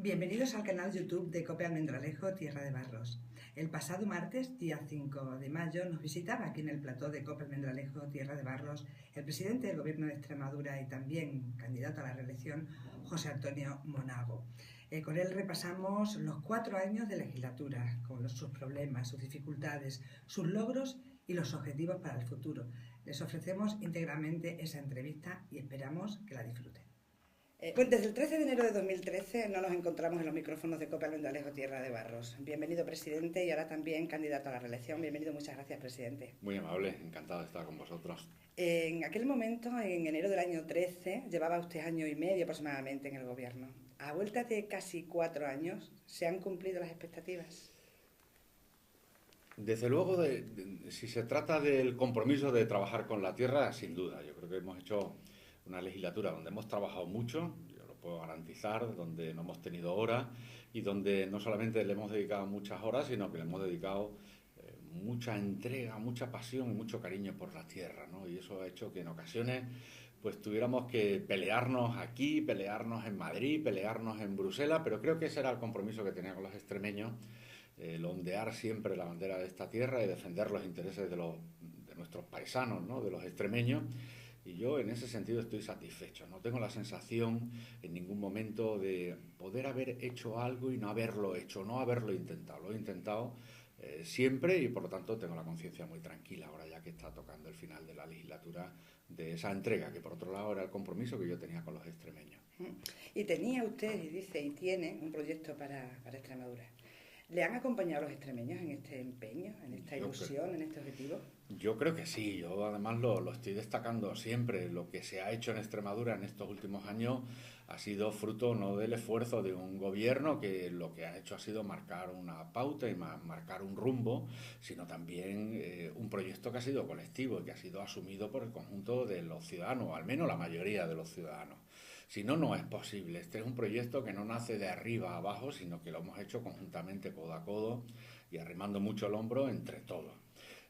Bienvenidos al canal YouTube de Cope Almendralejo, Tierra de Barros. El pasado martes, día 5 de mayo, nos visitaba aquí en el plató de Cope Almendralejo, Tierra de Barros, el presidente del Gobierno de Extremadura y también candidato a la reelección, José Antonio Monago. Con él repasamos los 4 años de legislatura, con sus problemas, sus dificultades, sus logros y los objetivos para el futuro. Les ofrecemos íntegramente esa entrevista y esperamos que la disfruten. Bueno, desde el 13 de enero de 2013 no nos encontramos en los micrófonos de Cope Almendralejo, Tierra de Barros. Bienvenido, presidente, y ahora también candidato a la reelección. Bienvenido, muchas gracias, presidente. Muy amable, encantado de estar con vosotros. En aquel momento, en enero del año 13, llevaba usted año y medio aproximadamente en el gobierno. A vuelta de casi 4 años, ¿se han cumplido las expectativas? Desde luego, si se trata del compromiso de trabajar con la tierra, sin duda. Yo creo que hemos hecho una legislatura donde hemos trabajado mucho, yo lo puedo garantizar, donde no hemos tenido horas y donde no solamente le hemos dedicado muchas horas, sino que le hemos dedicado mucha entrega, mucha pasión y mucho cariño por la tierra, ¿no? Y eso ha hecho que en ocasiones pues tuviéramos que pelearnos aquí, pelearnos en Madrid, pelearnos en Bruselas, pero creo que ese era el compromiso que tenía con los extremeños, el ondear siempre la bandera de esta tierra y defender los intereses de nuestros paisanos, ¿no? De los extremeños. Y yo en ese sentido estoy satisfecho. No tengo la sensación en ningún momento de poder haber hecho algo y no haberlo hecho, no haberlo intentado. Lo he intentado siempre y por lo tanto tengo la conciencia muy tranquila ahora ya que está tocando el final de la legislatura de esa entrega, que por otro lado era el compromiso que yo tenía con los extremeños. Y tenía usted, y dice, y tiene un proyecto para Extremadura. ¿Le han acompañado los extremeños en este empeño, en esta ilusión, en este objetivo? Yo creo que sí, yo además lo estoy destacando siempre. Lo que se ha hecho en Extremadura en estos últimos años ha sido fruto no del esfuerzo de un gobierno que lo que ha hecho ha sido marcar una pauta y marcar un rumbo, sino también un proyecto que ha sido colectivo y que ha sido asumido por el conjunto de los ciudadanos, o al menos la mayoría de los ciudadanos. Si no, no es posible. Este es un proyecto que no nace de arriba a abajo, sino que lo hemos hecho conjuntamente, codo a codo y arrimando mucho el hombro entre todos.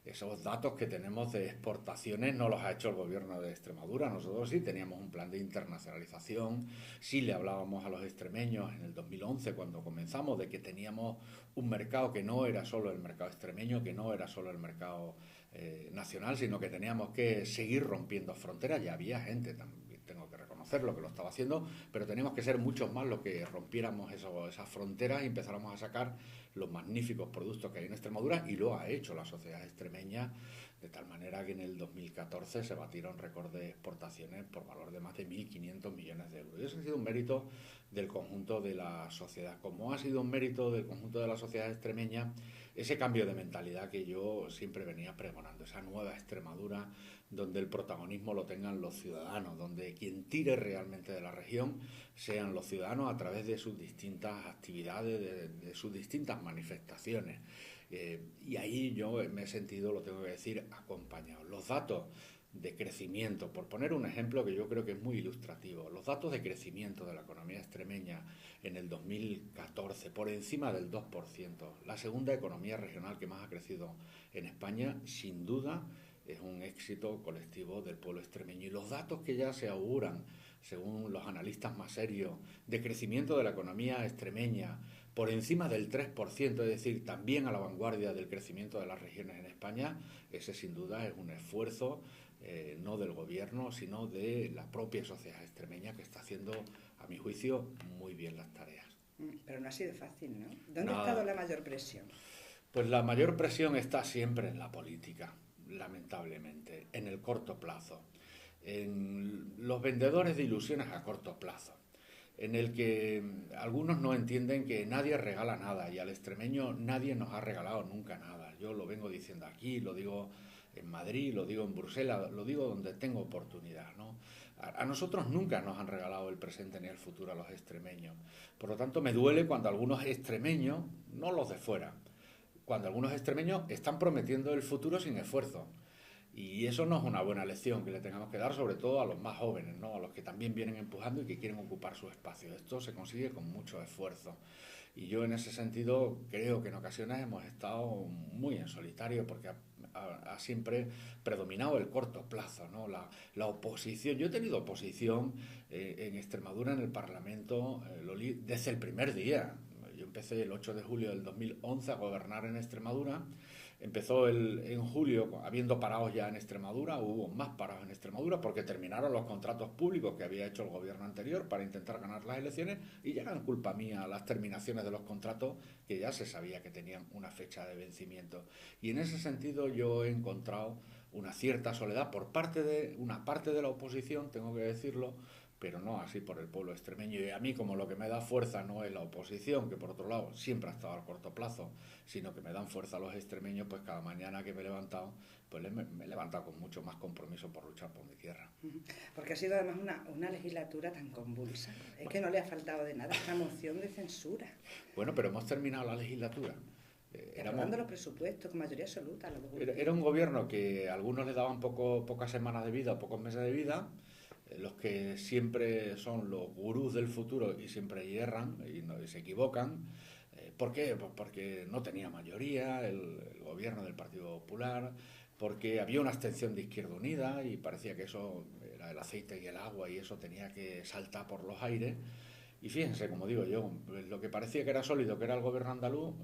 Esos datos que tenemos de exportaciones no los ha hecho el gobierno de Extremadura. Nosotros sí teníamos un plan de internacionalización, sí le hablábamos a los extremeños en el 2011 cuando comenzamos de que teníamos un mercado que no era solo el mercado extremeño, que no era solo el mercado nacional, sino que teníamos que seguir rompiendo fronteras. Ya había gente también, tengo que reconocerlo, que lo estaba haciendo, pero teníamos que ser muchos más los que rompiéramos esas fronteras y empezáramos a sacar los magníficos productos que hay en Extremadura, y lo ha hecho la sociedad extremeña, de tal manera que en el 2014 se batieron récord de exportaciones por valor de más de 1.500 millones de euros. Y eso ha sido un mérito del conjunto de la sociedad, como ha sido un mérito del conjunto de la sociedad extremeña ese cambio de mentalidad que yo siempre venía pregonando, esa nueva Extremadura donde el protagonismo lo tengan los ciudadanos, donde quien tire realmente de la región sean los ciudadanos a través de sus distintas actividades, de sus distintas manifestaciones. Y ahí yo me he sentido, lo tengo que decir, acompañado. Los datos de crecimiento, por poner un ejemplo que yo creo que es muy ilustrativo, los datos de crecimiento de la economía extremeña en el 2014, por encima del 2%, la segunda economía regional que más ha crecido en España, sin duda es un éxito colectivo del pueblo extremeño. Y los datos que ya se auguran, según los analistas más serios, de crecimiento de la economía extremeña por encima del 3%, es decir, también a la vanguardia del crecimiento de las regiones en España, ese sin duda es un esfuerzo no del gobierno, sino de la propia sociedad extremeña, que está haciendo, a mi juicio, muy bien las tareas. Pero no ha sido fácil, ¿no? ¿Dónde ha estado la mayor presión? Pues la mayor presión está siempre en la política, lamentablemente, en el corto plazo, en los vendedores de ilusiones a corto plazo, en el que algunos no entienden que nadie regala nada, y al extremeño nadie nos ha regalado nunca nada. Yo lo vengo diciendo aquí, lo digo en Madrid, lo digo en Bruselas, lo digo donde tengo oportunidad, ¿no? A nosotros nunca nos han regalado el presente ni el futuro a los extremeños. Por lo tanto, me duele cuando algunos extremeños, no los de fuera, cuando algunos extremeños están prometiendo el futuro sin esfuerzo. Y eso no es una buena lección que le tengamos que dar, sobre todo a los más jóvenes, ¿no? A los que también vienen empujando y que quieren ocupar su espacio. Esto se consigue con mucho esfuerzo. Y yo en ese sentido creo que en ocasiones hemos estado muy en solitario, porque ha siempre predominado el corto plazo, ¿no? La oposición. Yo he tenido oposición en Extremadura, en el Parlamento, Loli, desde el primer día. Yo empecé el 8 de julio del 2011 a gobernar en Extremadura. Empezó en julio, habiendo parados ya en Extremadura, hubo más parados en Extremadura porque terminaron los contratos públicos que había hecho el gobierno anterior para intentar ganar las elecciones y ya eran culpa mía las terminaciones de los contratos que ya se sabía que tenían una fecha de vencimiento. Y en ese sentido yo he encontrado una cierta soledad por parte de una parte de la oposición, tengo que decirlo, pero no así por el pueblo extremeño. Y a mí, como lo que me da fuerza no es la oposición, que por otro lado siempre ha estado al corto plazo, sino que me dan fuerza los extremeños, pues cada mañana que me he levantado, pues me he levantado con mucho más compromiso por luchar por mi tierra. Porque ha sido además una legislatura tan convulsa. Es que no le ha faltado de nada esta moción de censura. Bueno, pero hemos terminado la legislatura. Aprobando los presupuestos con mayoría absoluta. Era un gobierno que a algunos le daban pocas semanas de vida, pocos meses de vida. Los que siempre son los gurús del futuro y siempre yerran y se equivocan. ¿Por qué? Pues porque no tenía mayoría el gobierno del Partido Popular, porque había una abstención de Izquierda Unida y parecía que eso era el aceite y el agua y eso tenía que saltar por los aires. Y fíjense, como digo yo, lo que parecía que era sólido, que era el gobierno andaluz,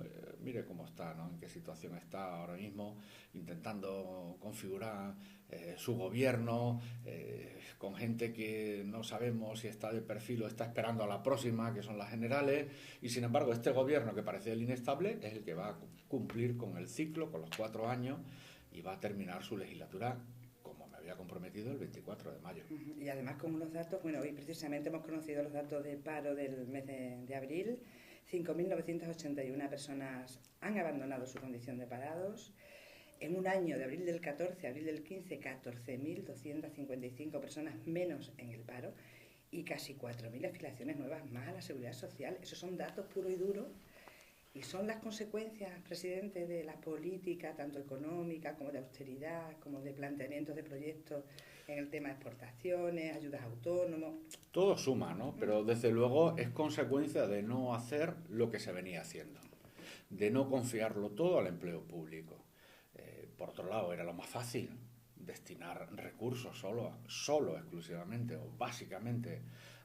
mire cómo está, ¿no? En qué situación está ahora mismo, intentando configurar su gobierno, con gente que no sabemos si está de perfil o está esperando a la próxima, que son las generales, y sin embargo este gobierno que parece el inestable es el que va a cumplir con el ciclo, con los 4 años, y va a terminar su legislatura había comprometido el 24 de mayo. Y además con unos datos, bueno, hoy precisamente hemos conocido los datos de paro del mes de abril. 5.981 personas han abandonado su condición de parados. En un año, de abril del 14 a abril del 15, 14.255 personas menos en el paro y casi 4.000 afiliaciones nuevas más a la Seguridad Social. Esos son datos puros y duros. Y son las consecuencias, presidente, de la política, tanto económica como de austeridad, como de planteamientos de proyectos en el tema de exportaciones, ayudas a autónomos. Todo suma, ¿no? Pero desde luego es consecuencia de no hacer lo que se venía haciendo, de no confiarlo todo al empleo público. Por otro lado, era lo más fácil destinar recursos solo exclusivamente o básicamente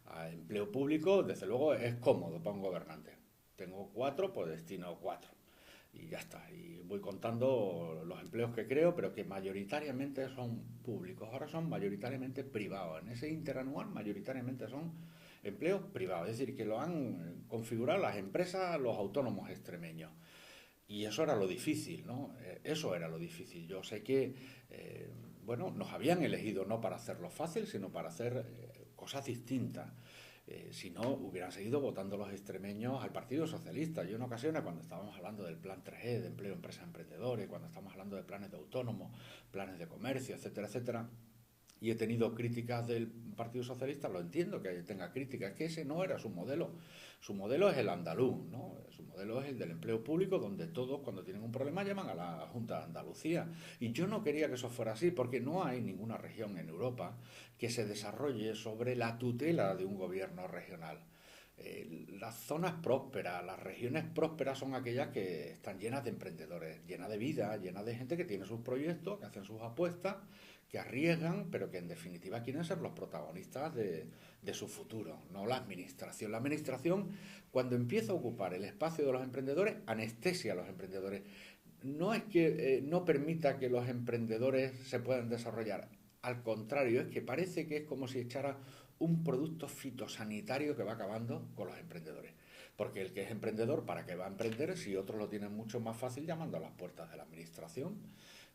a empleo público. Desde luego es cómodo para un gobernante. Tengo 4, pues destino 4. Y ya está. Y voy contando los empleos que creo, pero que mayoritariamente son públicos. Ahora son mayoritariamente privados. En ese interanual mayoritariamente son empleos privados. Es decir, que lo han configurado las empresas, los autónomos extremeños. Y eso era lo difícil, ¿no? Eso era lo difícil. Yo sé que, nos habían elegido no para hacerlo fácil, sino para hacer cosas distintas. Si no, hubieran seguido votando los extremeños al Partido Socialista. Yo en ocasiones, cuando estábamos hablando del plan 3E, de empleo, empresas, emprendedores, cuando estamos hablando de planes de autónomos, planes de comercio, etcétera, etcétera, y he tenido críticas del Partido Socialista, lo entiendo que tenga críticas, es que ese no era su modelo. Su modelo es el andaluz, ¿no? Su modelo es el del empleo público, donde todos, cuando tienen un problema, llaman a la Junta de Andalucía. Y yo no quería que eso fuera así, porque no hay ninguna región en Europa que se desarrolle sobre la tutela de un gobierno regional. Las zonas prósperas, las regiones prósperas son aquellas que están llenas de emprendedores, llenas de vida, llenas de gente que tiene sus proyectos, que hacen sus apuestas, que arriesgan, pero que en definitiva quieren ser los protagonistas de su futuro, no la administración. La administración, cuando empieza a ocupar el espacio de los emprendedores, anestesia a los emprendedores. No es que no permita que los emprendedores se puedan desarrollar, al contrario, es que parece que es como si echara un producto fitosanitario que va acabando con los emprendedores. Porque el que es emprendedor, ¿para qué va a emprender si otros lo tienen mucho más fácil llamando a las puertas de la administración?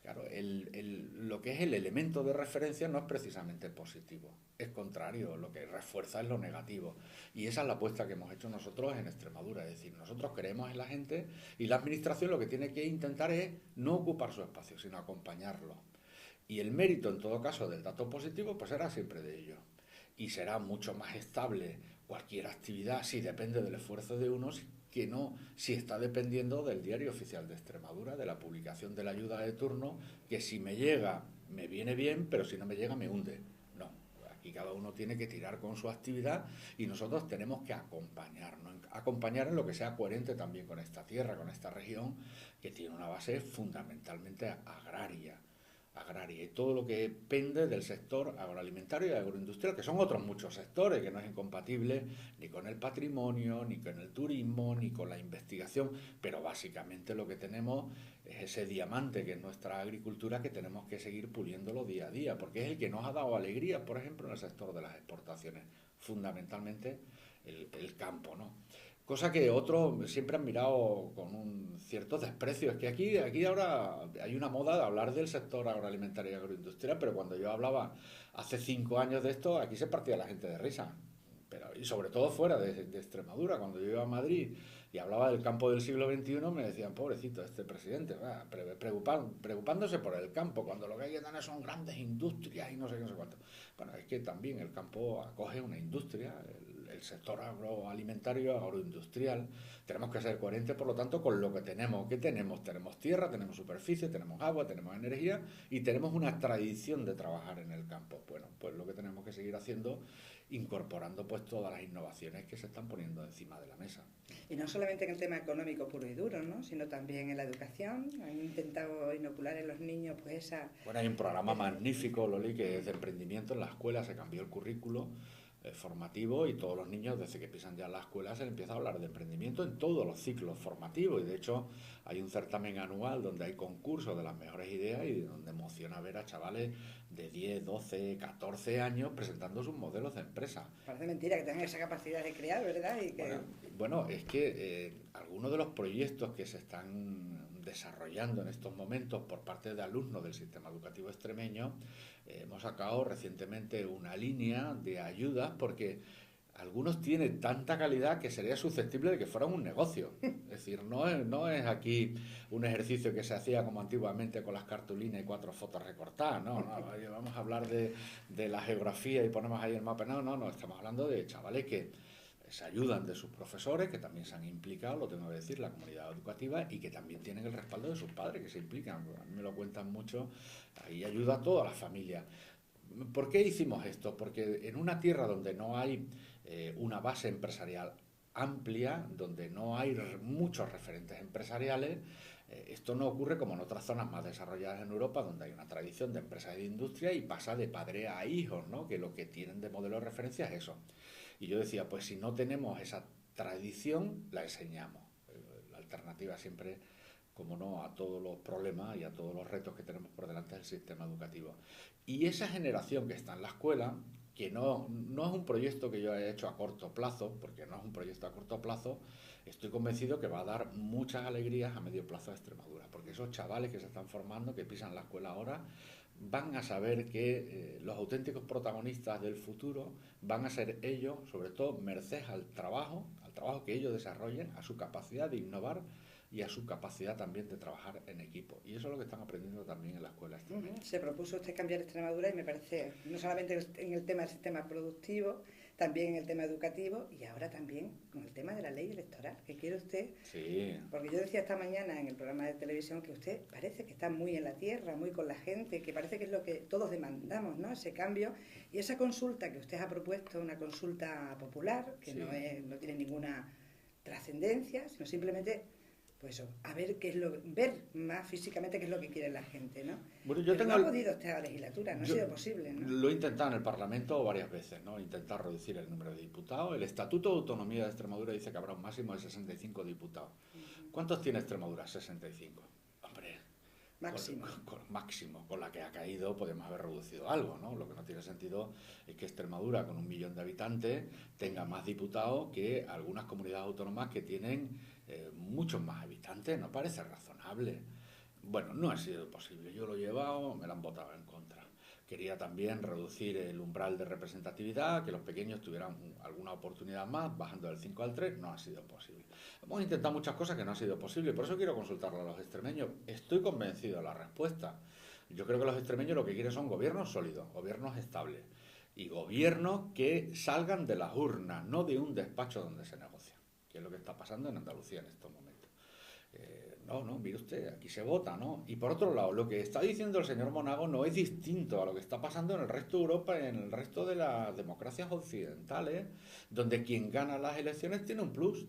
Claro, lo que es el elemento de referencia no es precisamente positivo, es contrario, lo que refuerza es lo negativo. Y esa es la apuesta que hemos hecho nosotros en Extremadura, es decir, nosotros creemos en la gente y la administración lo que tiene que intentar es no ocupar su espacio, sino acompañarlo. Y el mérito, en todo caso, del dato positivo, pues será siempre de ellos. Y será mucho más estable cualquier actividad si depende del esfuerzo de unos que no si está dependiendo del Diario Oficial de Extremadura, de la publicación de la ayuda de turno, que si me llega me viene bien, pero si no me llega me hunde. No, aquí cada uno tiene que tirar con su actividad y nosotros tenemos que acompañarnos. acompañar en lo que sea coherente también con esta tierra, con esta región, que tiene una base fundamentalmente agraria y todo lo que pende del sector agroalimentario y agroindustrial, que son otros muchos sectores, que no es incompatible ni con el patrimonio, ni con el turismo, ni con la investigación, pero básicamente lo que tenemos es ese diamante que es nuestra agricultura, que tenemos que seguir puliéndolo día a día, porque es el que nos ha dado alegría, por ejemplo, en el sector de las exportaciones, fundamentalmente el campo, ¿no? Cosa que otros siempre han mirado con un cierto desprecio. Es que aquí ahora hay una moda de hablar del sector agroalimentario y agroindustrial, pero cuando yo hablaba hace 5 años de esto, aquí se partía la gente de risa. Y sobre todo fuera de Extremadura. Cuando yo iba a Madrid y hablaba del campo del siglo XXI, me decían, pobrecito este presidente, preocupándose por el campo, cuando lo que hay que tener son grandes industrias y no sé qué, no sé cuánto. Bueno, es que también el campo acoge una industria, el sector agroalimentario, agroindustrial. Tenemos que ser coherentes, por lo tanto, con lo que tenemos. ¿Qué tenemos? Tenemos tierra, tenemos superficie, tenemos agua, tenemos energía y tenemos una tradición de trabajar en el campo. Bueno, pues lo que tenemos que seguir haciendo, incorporando pues todas las innovaciones que se están poniendo encima de la mesa. Y no solamente en el tema económico puro y duro, ¿no?, sino también en la educación. Han intentado inocular en los niños pues esa... Bueno, hay un programa magnífico, Loli, que es de emprendimiento en la escuela. Se cambió el currículo formativo y todos los niños, desde que pisan ya la escuela, se les empieza a hablar de emprendimiento en todos los ciclos formativos. Y de hecho hay un certamen anual donde hay concursos de las mejores ideas y donde emociona ver a chavales de 10, 12, 14 años presentando sus modelos de empresa. Parece mentira que tengan esa capacidad de crear, ¿verdad? Y que... Bueno, es que algunos de los proyectos que se están desarrollando en estos momentos por parte de alumnos del sistema educativo extremeño, hemos sacado recientemente una línea de ayudas porque algunos tienen tanta calidad que sería susceptible de que fuera un negocio. Es decir, no es aquí un ejercicio que se hacía como antiguamente con las cartulinas y 4 fotos recortadas, no, vamos a hablar de la geografía y ponemos ahí el mapa, no, estamos hablando de chavales que se ayudan de sus profesores, que también se han implicado, lo tengo que decir, la comunidad educativa, y que también tienen el respaldo de sus padres, que se implican. A mí me lo cuentan mucho, ahí ayuda a toda la familia. ¿Por qué hicimos esto? Porque en una tierra donde no hay una base empresarial amplia, donde no hay muchos referentes empresariales, esto no ocurre como en otras zonas más desarrolladas en Europa, donde hay una tradición de empresas y de industria y pasa de padre a hijos, ¿no?, que lo que tienen de modelo de referencia es eso. Y yo decía, pues si no tenemos esa tradición, la enseñamos. La alternativa siempre, como no, a todos los problemas y a todos los retos que tenemos por delante del sistema educativo. Y esa generación que está en la escuela, que no es un proyecto que yo haya hecho a corto plazo, porque no es un proyecto a corto plazo, estoy convencido que va a dar muchas alegrías a medio plazo a Extremadura, porque esos chavales que se están formando, que pisan la escuela ahora, van a saber que los auténticos protagonistas del futuro van a ser ellos, sobre todo merced al trabajo que ellos desarrollen, a su capacidad de innovar y a su capacidad también de trabajar en equipo. Y eso es lo que están aprendiendo también en la escuela extremeña. Se propuso usted cambiar Extremadura y me parece, no solamente en el tema del sistema productivo, también en el tema educativo y ahora también con el tema de la ley electoral, que quiere usted... Sí. Porque yo decía esta mañana en el programa de televisión que usted parece que está muy en la tierra, muy con la gente, que parece que es lo que todos demandamos, ¿no?, ese cambio. Y esa consulta que usted ha propuesto, una consulta popular, que sí, no tiene ninguna trascendencia, sino simplemente... pues eso, a ver ver más físicamente qué es lo que quiere la gente, ¿no? Bueno, pero no ha podido esta legislatura, no ha sido posible, ¿no? Lo he intentado en el Parlamento varias veces, ¿no? Intentar reducir el número de diputados. El Estatuto de Autonomía de Extremadura dice que habrá un máximo de 65 diputados. ¿Cuántos tiene Extremadura? 65. Hombre, máximo. Máximo. Con la que ha caído podemos haber reducido algo, ¿no? Lo que no tiene sentido es que Extremadura, con 1 millón de habitantes, tenga más diputados que algunas comunidades autónomas que tienen muchos más habitantes. No parece razonable. Bueno, no ha sido posible. Yo lo he llevado, me lo han votado en contra. Quería también reducir el umbral de representatividad, que los pequeños tuvieran alguna oportunidad más, bajando del 5 al 3, no ha sido posible. Hemos intentado muchas cosas que no ha sido posible, por eso quiero consultarlo a los extremeños. Estoy convencido de la respuesta. Yo creo que los extremeños lo que quieren son gobiernos sólidos, gobiernos estables y gobiernos que salgan de las urnas, no de un despacho donde se negocia, que es lo que está pasando en Andalucía en estos momentos. Mire usted, aquí se vota, ¿no? Y por otro lado, lo que está diciendo el señor Monago no es distinto a lo que está pasando en el resto de Europa y en el resto de las democracias occidentales, donde quien gana las elecciones tiene un plus.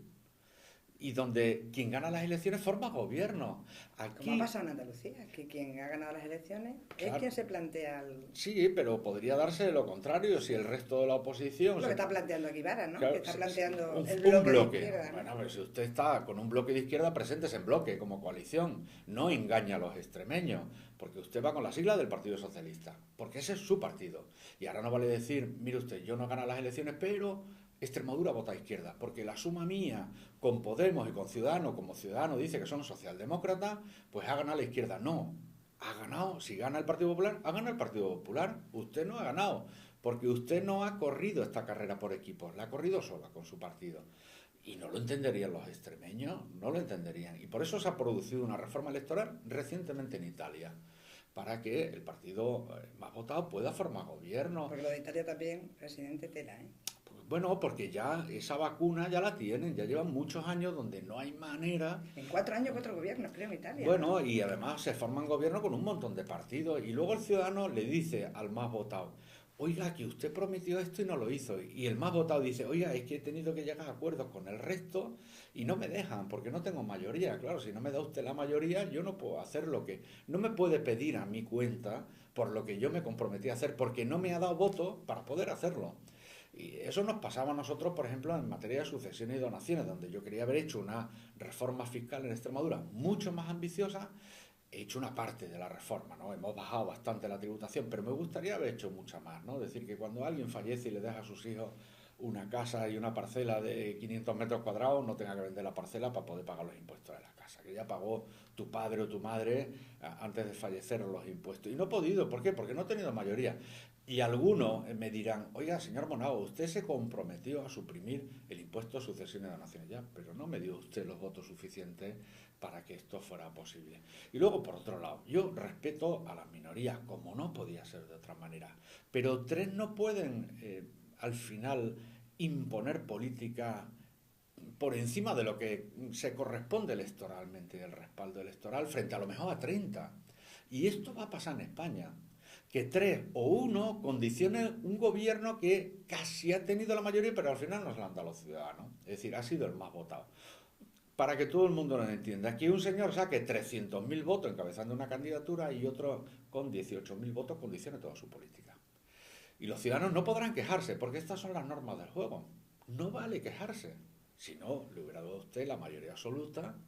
y donde quien gana las elecciones forma gobierno. Aquí, como ha pasado en Andalucía, que quien ha ganado las elecciones claro, es quien se plantea Sí, pero podría darse lo contrario si el resto de la oposición... Lo que está planteando aquí Vara, ¿no? Claro, que está planteando un bloque bloque. de izquierda, ¿no? Bueno, pues si usted está con un bloque de izquierda, preséntese en bloque, como coalición. No engaña a los extremeños, porque usted va con la sigla del Partido Socialista, porque ese es su partido. Y ahora no vale decir, mire usted, yo no gano las elecciones, pero Extremadura vota a izquierda, porque la suma mía con Podemos y con Ciudadanos, como Ciudadanos dice que son socialdemócratas, pues ha ganado la izquierda. No, ha ganado, si gana el Partido Popular, ha ganado el Partido Popular. Usted no ha ganado, porque usted no ha corrido esta carrera por equipos, la ha corrido sola con su partido. Y no lo entenderían los extremeños, no lo entenderían. Y por eso se ha producido una reforma electoral recientemente en Italia, para que el partido más votado pueda formar gobierno. Porque lo de Italia también, presidente, tela, ¿eh? Bueno, porque ya esa vacuna ya la tienen, ya llevan muchos años donde no hay manera... En 4 años 4 gobiernos, creo, en Italia. Bueno, ¿no? Y además se forman gobiernos con un montón de partidos y luego el ciudadano le dice al más votado, oiga, que usted prometió esto y no lo hizo. Y el más votado dice, oiga, es que he tenido que llegar a acuerdos con el resto y no me dejan porque no tengo mayoría. Claro, si no me da usted la mayoría, yo no puedo hacer lo que... No me puede pedir a mi cuenta por lo que yo me comprometí a hacer porque no me ha dado voto para poder hacerlo. Y eso nos pasaba a nosotros, por ejemplo, en materia de sucesiones y donaciones, donde yo quería haber hecho una reforma fiscal en Extremadura mucho más ambiciosa. He hecho una parte de la reforma, ¿no? Hemos bajado bastante la tributación, pero me gustaría haber hecho mucha más, ¿no? Es decir, que cuando alguien fallece y le deja a sus hijos una casa y una parcela de 500 metros cuadrados, no tenga que vender la parcela para poder pagar los impuestos de la casa, que ya pagó tu padre o tu madre antes de fallecer los impuestos. Y no he podido, ¿por qué? Porque no he tenido mayoría. Y algunos me dirán, oiga, señor Monao, usted se comprometió a suprimir el impuesto de sucesiones y donaciones ya, pero no me dio usted los votos suficientes para que esto fuera posible. Y luego, por otro lado, yo respeto a las minorías, como no podía ser de otra manera, pero tres no pueden, al final, imponer política por encima de lo que se corresponde electoralmente, del respaldo electoral, frente a lo mejor a 30. Y esto va a pasar en España. Que 3 o 1 condicione un gobierno que casi ha tenido la mayoría, pero al final no se lo han dado los ciudadanos. Es decir, ha sido el más votado. Para que todo el mundo lo entienda, aquí un señor saque 300.000 votos encabezando una candidatura y otro con 18.000 votos condicione toda su política. Y los ciudadanos no podrán quejarse, porque estas son las normas del juego. No vale quejarse. Si no, le hubiera dado a usted la mayoría absoluta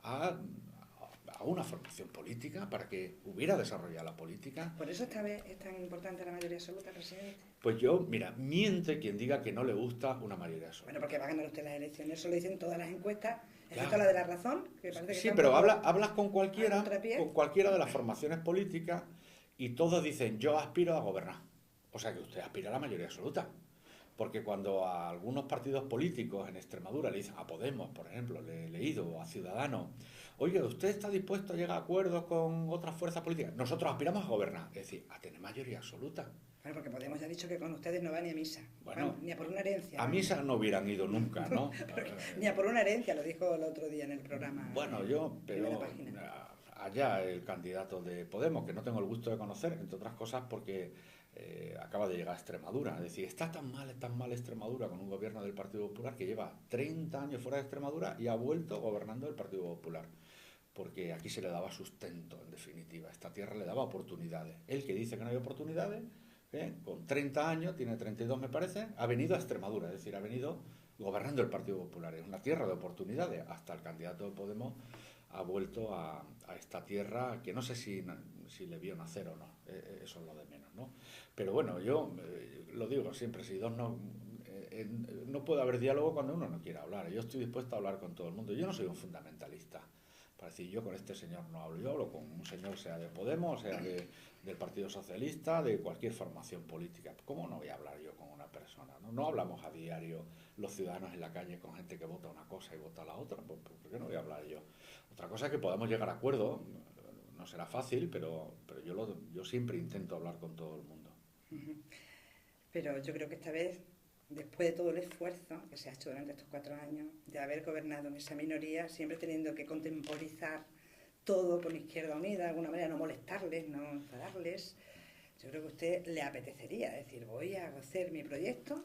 a una formación política para que hubiera desarrollado la política. ¿Por eso esta vez es tan importante la mayoría absoluta, presidente? Pues yo, mira, miente quien diga que no le gusta una mayoría absoluta. Bueno, porque va a ganar usted las elecciones, eso lo dicen todas las encuestas, excepto la de La Razón, que parece que sí, pero hablas con cualquiera de las formaciones políticas y todos dicen, yo aspiro a gobernar. O sea que usted aspira a la mayoría absoluta. Porque cuando a algunos partidos políticos en Extremadura le dicen, a Podemos, por ejemplo, le he leído, o a Ciudadanos, oye, ¿usted está dispuesto a llegar a acuerdos con otras fuerzas políticas? Nosotros aspiramos a gobernar, es decir, a tener mayoría absoluta. Bueno, porque Podemos ya ha dicho que con ustedes no va ni a misa, bueno, ni a por una herencia. A misa no hubieran ido nunca, ¿no? Ni a por una herencia, lo dijo el otro día en el programa. Bueno, pero allá el candidato de Podemos, que no tengo el gusto de conocer, entre otras cosas porque acaba de llegar a Extremadura. Es decir, está tan mal Extremadura con un gobierno del Partido Popular que lleva 30 años fuera de Extremadura y ha vuelto gobernando el Partido Popular. Porque aquí se le daba sustento, en definitiva. Esta tierra le daba oportunidades. Él que dice que no hay oportunidades, con 30 años, tiene 32 me parece, ha venido a Extremadura. Es decir, ha venido gobernando el Partido Popular. Es una tierra de oportunidades. Hasta el candidato de Podemos ha vuelto a esta tierra que no sé si le vio nacer o no, eso es lo de menos, ¿no? Pero bueno, yo lo digo siempre, si dos no puede haber diálogo cuando uno no quiere hablar. Yo estoy dispuesto a hablar con todo el mundo. Yo no soy un fundamentalista para decir, yo con este señor no hablo, yo hablo con un señor, sea de Podemos, sea del Partido Socialista, de cualquier formación política. ¿Cómo no voy a hablar yo con una persona? No hablamos a diario los ciudadanos en la calle con gente que vota una cosa y vota la otra. ¿Por qué no voy a hablar yo? Otra cosa es que podamos llegar a acuerdo, no será fácil, pero yo siempre intento hablar con todo el mundo. Pero yo creo que esta vez, después de todo el esfuerzo que se ha hecho durante estos 4 años, de haber gobernado en esa minoría, siempre teniendo que contemporizar todo con Izquierda Unida, de alguna manera no molestarles, no enfadarles, yo creo que a usted le apetecería decir, voy a hacer mi proyecto.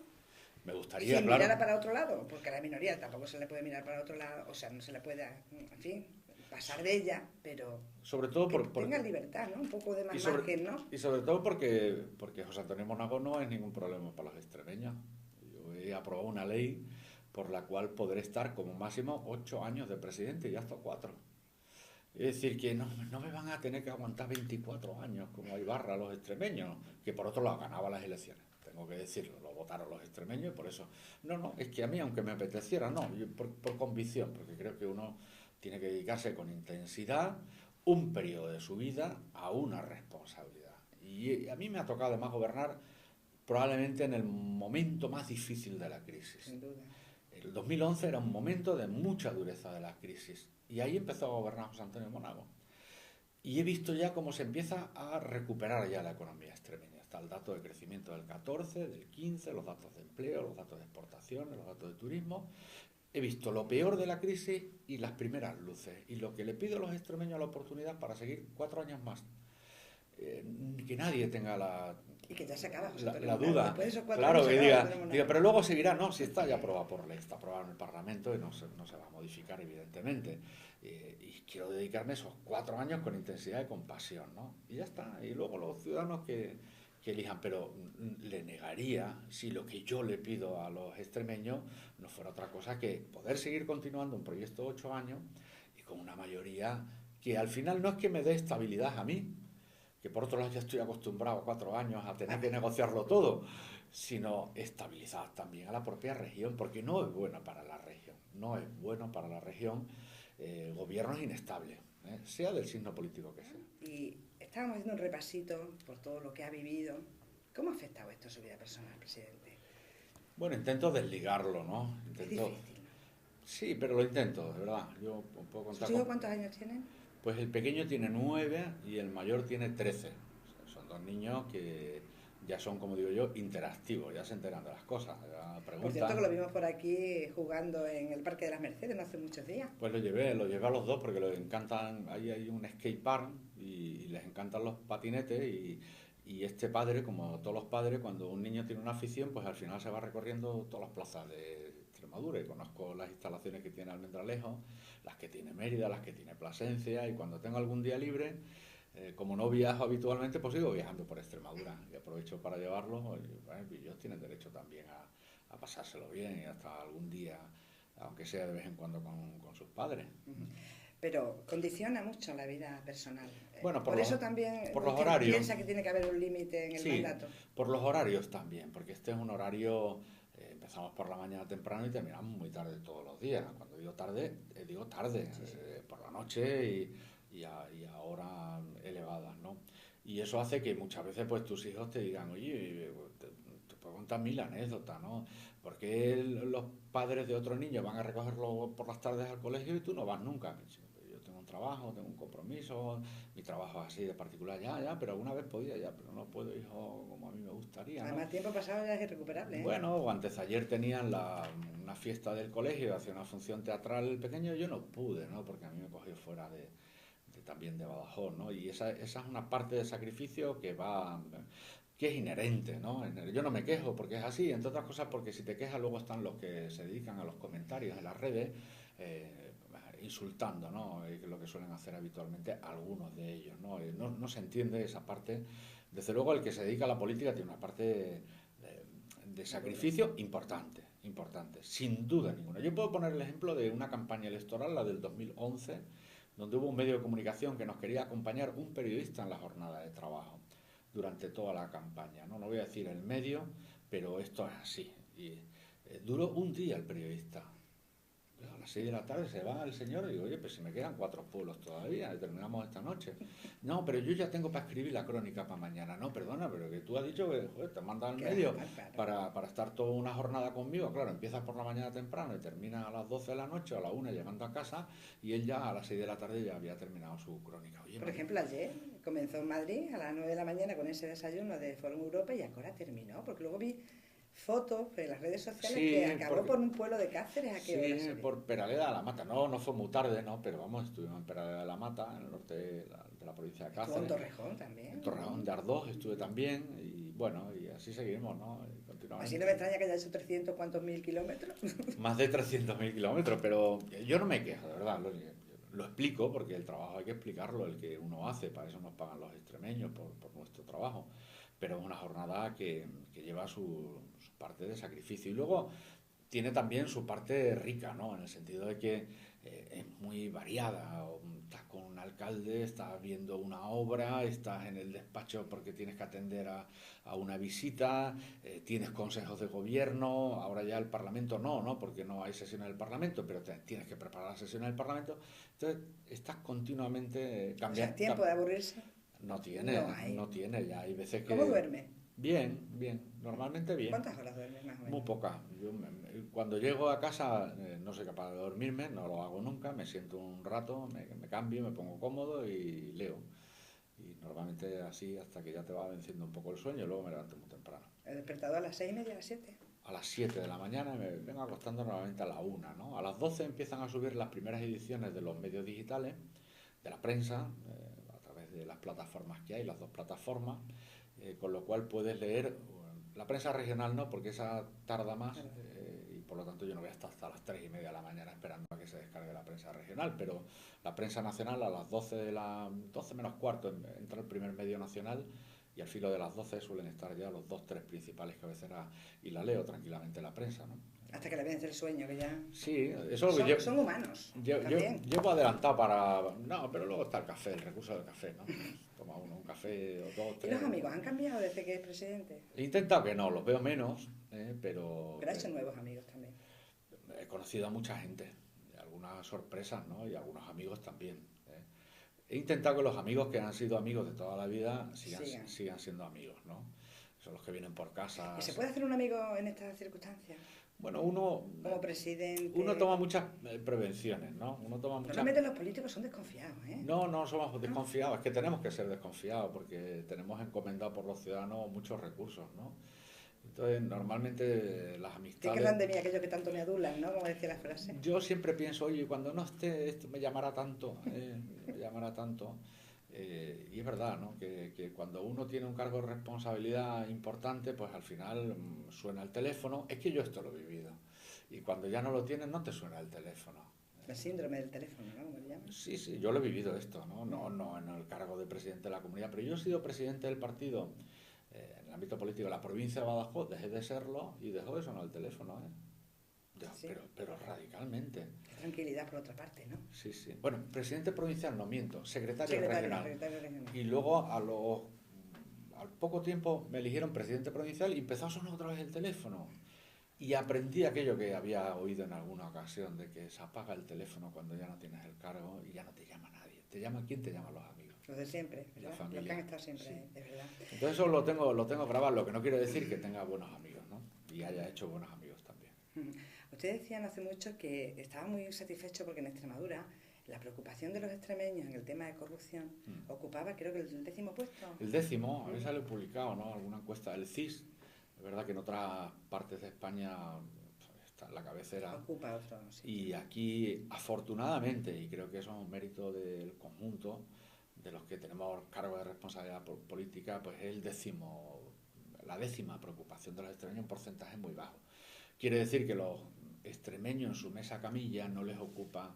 Me gustaría, si claro. mirara para otro lado, porque a la minoría tampoco se le puede mirar para otro lado, o sea, no se le puede, en fin, pasar de ella, pero sobre todo que tenga libertad, ¿no? Un poco de más margen, ¿no? Y sobre todo porque José Antonio Monago no es ningún problema para los extremeños. Yo he aprobado una ley por la cual podré estar como máximo 8 años de presidente y hasta 4. Es decir, que no me van a tener que aguantar 24 años como a Ibarra los extremeños, que por otro lado ganaba las elecciones. Tengo que decirlo, lo votaron los extremeños y por eso. No, es que a mí, aunque me apeteciera, no, yo por convicción, porque creo que uno tiene que dedicarse con intensidad un periodo de su vida a una responsabilidad. Y a mí me ha tocado además gobernar probablemente en el momento más difícil de la crisis. Sin duda. El 2011 era un momento de mucha dureza de la crisis y ahí empezó a gobernar José Antonio Monago. Y he visto ya cómo se empieza a recuperar ya la economía extremeña. Está el dato de crecimiento del 14, del 15, los datos de empleo, los datos de exportaciones, los datos de turismo. He visto lo peor de la crisis y las primeras luces. Y lo que le pido a los extremeños es la oportunidad para seguir 4 años más. Que nadie tenga y que ya se acaba, la duda. Claro, que diga, pero luego seguirá, no, si está ya aprobado por ley, está aprobado en el Parlamento y no se va a modificar, evidentemente. Y quiero dedicarme esos 4 años con intensidad y con pasión, ¿no? Y ya está. Y luego los ciudadanos que elijan, pero le negaría si lo que yo le pido a los extremeños no fuera otra cosa que poder seguir continuando un proyecto de 8 años y con una mayoría que al final no es que me dé estabilidad a mí, que por otro lado ya estoy acostumbrado a 4 años a tener que negociarlo todo, sino estabilizar también a la propia región, porque no es bueno para la región, gobiernos inestables, sea del signo político que sea. Y estábamos haciendo un repasito por todo lo que ha vivido. ¿Cómo ha afectado esto a su vida personal, presidente? Bueno, intento desligarlo, ¿no? Es difícil, ¿no? Sí, pero lo intento, de verdad. Yo puedo contar. ¿Sus hijos cuántos años tienen? Pues el pequeño tiene 9 y el mayor tiene 13. O sea, son 2 niños que ya son, como digo yo, interactivos, ya se enteran de las cosas. Ya preguntan. Por cierto, que lo vimos por aquí jugando en el Parque de las Mercedes no hace muchos días. Pues lo llevé a los dos porque les encantan, ahí hay un skate park y les encantan los patinetes y este padre, como todos los padres, cuando un niño tiene una afición, pues al final se va recorriendo todas las plazas de Extremadura y conozco las instalaciones que tiene Almendralejo, las que tiene Mérida, las que tiene Plasencia y cuando tengo algún día libre, como no viajo habitualmente, pues sigo viajando por Extremadura y aprovecho para llevarlos. Y ellos tienen derecho también a pasárselo bien y hasta algún día, aunque sea de vez en cuando con sus padres. Pero condiciona mucho la vida personal. Bueno, por eso también por los horarios. Piensa que tiene que haber un límite en el mandato. Por los horarios también, porque este es un horario, empezamos por la mañana temprano y terminamos muy tarde todos los días. Cuando digo tarde, por la noche y a horas elevadas, ¿no? Y eso hace que muchas veces pues tus hijos te digan, oye, te puedo contar 1000 anécdotas, ¿no? ¿Por qué los padres de otros niños van a recogerlo por las tardes al colegio y tú no vas nunca? Yo tengo un trabajo, tengo un compromiso, mi trabajo es así de particular, pero alguna vez podía, pero no puedo, hijo, como a mí me gustaría, ¿no? Además, tiempo pasado ya es irrecuperable, ¿eh? Bueno, o antes ayer tenían una fiesta del colegio, hacía una función teatral pequeña, yo no pude, ¿no? Porque a mí me cogió fuera también de Badajoz, ¿no? Y esa es una parte de sacrificio que es inherente, ¿no? Yo no me quejo porque es así, entre otras cosas porque si te quejas luego están los que se dedican a los comentarios en las redes insultando, ¿no? Es lo que suelen hacer habitualmente algunos de ellos, ¿no? No se entiende esa parte. Desde luego el que se dedica a la política tiene una parte de sacrificio importante, sin duda ninguna. Yo puedo poner el ejemplo de una campaña electoral, la del 2011, donde hubo un medio de comunicación que nos quería acompañar un periodista en la jornada de trabajo durante toda la campaña, ¿no? No voy a decir el medio, pero esto es así. Y duró un día el periodista. A las 6 de la tarde se va el señor y digo, oye, pues si me quedan 4 pueblos todavía, terminamos esta noche. No, pero yo ya tengo para escribir la crónica para mañana. No, perdona, pero que tú has dicho que te mandan al medio para estar toda una jornada conmigo. Claro, empiezas por la mañana temprano y termina a las 12 de la noche o a la 1 llegando a casa y él ya a las 6 de la tarde ya había terminado su crónica. Oye, por ejemplo, ayer comenzó en Madrid a las 9 de la mañana con ese desayuno de Fórum Europa y ahora terminó, porque luego vi fotos en las redes sociales Sí, que acabó por un pueblo de Cáceres. ¿A qué hora sí, sería? por Peraleda de la Mata. No, no fue muy tarde, ¿no? Pero vamos, estuvimos en Peraleda de la Mata, en el norte de la provincia de Estuvo en Cáceres. Torrejón En también, Torrejón ¿no? de Ardoz estuve también. Y bueno, y así seguimos, ¿no? Y Así no me continuamente. extraña que haya hecho 300 cuantos mil kilómetros. Más de 300.000 kilómetros, pero yo no me quejo, de verdad. Lo explico porque el trabajo hay que explicarlo, el que uno hace, para eso nos pagan los extremeños por nuestro trabajo. Pero es una jornada que lleva su parte de sacrificio. Y luego tiene también su parte rica, ¿no? En el sentido de que es muy variada. Estás con un alcalde, estás viendo una obra, estás en el despacho porque tienes que atender a una visita, tienes consejos de gobierno, ahora ya el Parlamento no, ¿no? Porque no hay sesiones del Parlamento, pero tienes que preparar la sesión del Parlamento. Entonces, estás continuamente O sea, cambiando. tiempo de aburrirse No no tiene, hay. no tiene, ya hay veces ¿Cómo que... duerme? Bien, bien, normalmente bien. ¿Cuántas horas duerme más o Muy menos? poca. Cuando llego a casa no soy capaz de dormirme, no lo hago nunca, me siento un rato, me cambio, me pongo cómodo y leo. Y normalmente así hasta que ya te va venciendo un poco el sueño, luego me levanto muy temprano. El despertador a las 6:30, a las 7. A las 7 de la mañana y me vengo acostando normalmente a la 1, ¿no? A las 12 empiezan a subir las primeras ediciones de los medios digitales, de la prensa, a través de las plataformas que hay, las dos plataformas, con lo cual puedes leer la prensa regional no, porque esa tarda más Claro. y por lo tanto yo no voy a estar hasta las 3:30 de la mañana esperando a que se descargue la prensa regional, pero la prensa nacional a las 12 menos cuarto entra el primer medio nacional y al filo de las 12 suelen estar ya los dos, tres principales cabeceras y la leo tranquilamente la prensa, ¿no? Hasta que le vence el sueño, que ya... Sí, eso Son humanos, también. llevo adelantado para... No, pero luego está el café, el recurso del café, ¿no? Toma uno un café o dos, ¿Y tres. los amigos han cambiado desde que es presidente? He intentado que no, los veo menos, Pero ha hecho nuevos amigos también. he conocido a mucha gente, algunas sorpresas, ¿no? Y algunos amigos también. He intentado que los amigos que han sido amigos de toda la vida Sigan. sigan siendo amigos, ¿no? Son los que vienen por casa. ¿Y se puede hacer un amigo en estas circunstancias? Bueno, uno Como presidente... Uno toma muchas prevenciones, ¿no? Uno toma muchas... Normalmente los políticos son desconfiados, ¿eh? No, no somos desconfiados, es que tenemos que ser desconfiados porque tenemos encomendado por los ciudadanos muchos recursos, ¿no? Entonces, normalmente las ¿Qué amistades... querrán de mí aquellos que tanto me adulan, ¿no? Como decía la frase. Yo siempre pienso, oye, cuando no esté, esto me llamará tanto, me llamará tanto. Y es verdad, ¿no? Que cuando uno tiene un cargo de responsabilidad importante, pues al final suena el teléfono. Es que yo esto lo he vivido. Y cuando ya no lo tienes, no te suena el teléfono. El síndrome del teléfono, ¿no? Como le llaman. Sí, sí, yo lo he vivido esto, ¿no? No en el cargo de presidente de la comunidad, pero yo he sido presidente del partido en el ámbito político de la provincia de Badajoz, dejé de serlo y dejó de sonar el teléfono, ¿eh? Sí. Pero radicalmente. Qué tranquilidad por otra parte, ¿no? Sí, sí. Bueno, presidente provincial no miento, secretario Secretario regional. regional. Y luego al poco tiempo me eligieron presidente provincial y empezó a sonar otra vez el teléfono. Y aprendí aquello que había oído en alguna ocasión, de que se apaga el teléfono cuando ya no tienes el cargo y ya no te llama nadie. ¿Quién te llama? Los amigos. Los de siempre, La ¿verdad? familia. Los que han estado siempre, Sí. de verdad. Entonces eso lo tengo grabado, lo que no quiere decir que tenga buenos amigos, ¿no? Y haya hecho buenos amigos también. Ustedes decían hace mucho que estaba muy satisfecho porque en Extremadura la preocupación de los extremeños en el tema de corrupción ocupaba, creo que el 10º puesto. El 10º, a ver si sale publicado, ¿no? Alguna encuesta del CIS. Es verdad que en otras partes de España está en la cabecera. Ocupa otro, sí. Y aquí, afortunadamente, y creo que eso es un mérito del conjunto de los que tenemos cargo de responsabilidad política, pues es la 10ª preocupación de los extremeños, un porcentaje muy bajo. Quiere decir que los extremeños en su mesa camilla no les ocupa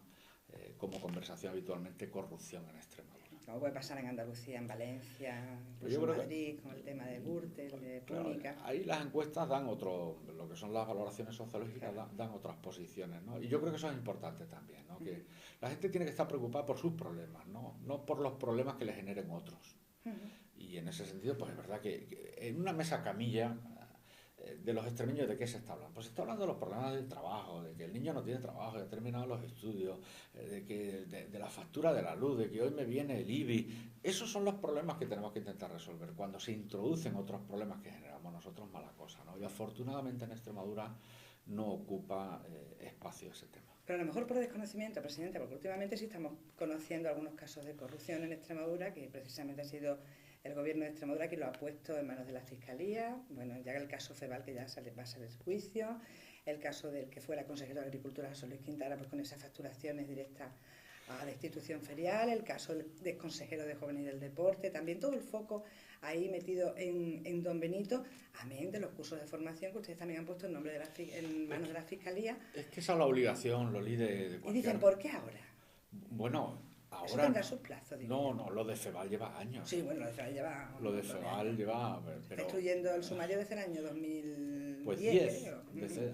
como conversación habitualmente corrupción en Extremadura. Como puede pasar en Andalucía, en Valencia, Pues incluso en Madrid, con el tema de Gürtel, de Púnica. Claro, ahí las encuestas dan lo que son las valoraciones sociológicas, Claro. dan otras posiciones, ¿no? Y yo creo que eso es importante también, ¿no? Que la gente tiene que estar preocupada por sus problemas, no por los problemas que le generen otros. Y en ese sentido, pues es verdad que en una mesa camilla de los extremeños, ¿de qué se está hablando? Pues se está hablando de los problemas del trabajo, de que el niño no tiene trabajo, ya ha terminado los estudios, de la factura de la luz, de que hoy me viene el IBI. Esos son los problemas que tenemos que intentar resolver. Cuando se introducen otros problemas que generamos nosotros, mala cosa, ¿no? Y afortunadamente en Extremadura no ocupa espacio ese tema. Pero a lo mejor por desconocimiento, Presidente, porque últimamente sí estamos conociendo algunos casos de corrupción en Extremadura que precisamente han sido El Gobierno de Extremadura que lo ha puesto en manos de la Fiscalía. Bueno, ya el caso Feval, que ya va a ser el juicio. El caso del que fuera consejero de Agricultura, José Luis Quintana, pues con esas facturaciones directas a la institución ferial. El caso del consejero de Jóvenes y del Deporte. También todo el foco ahí metido en Don Benito, amén de los cursos de formación que ustedes también han puesto en manos de la Fiscalía. Es que esa es la obligación, Loli, de cualquier... Y dicen, ¿por qué ahora? Bueno, ahora... Eso tendrá sus plazos. No, lo de Feval lleva años. Sí, bueno, lo de Feval lleva... Lo de Feval lleva... Pero, está instruyendo el sumario desde el año 2010, pues 10, creo.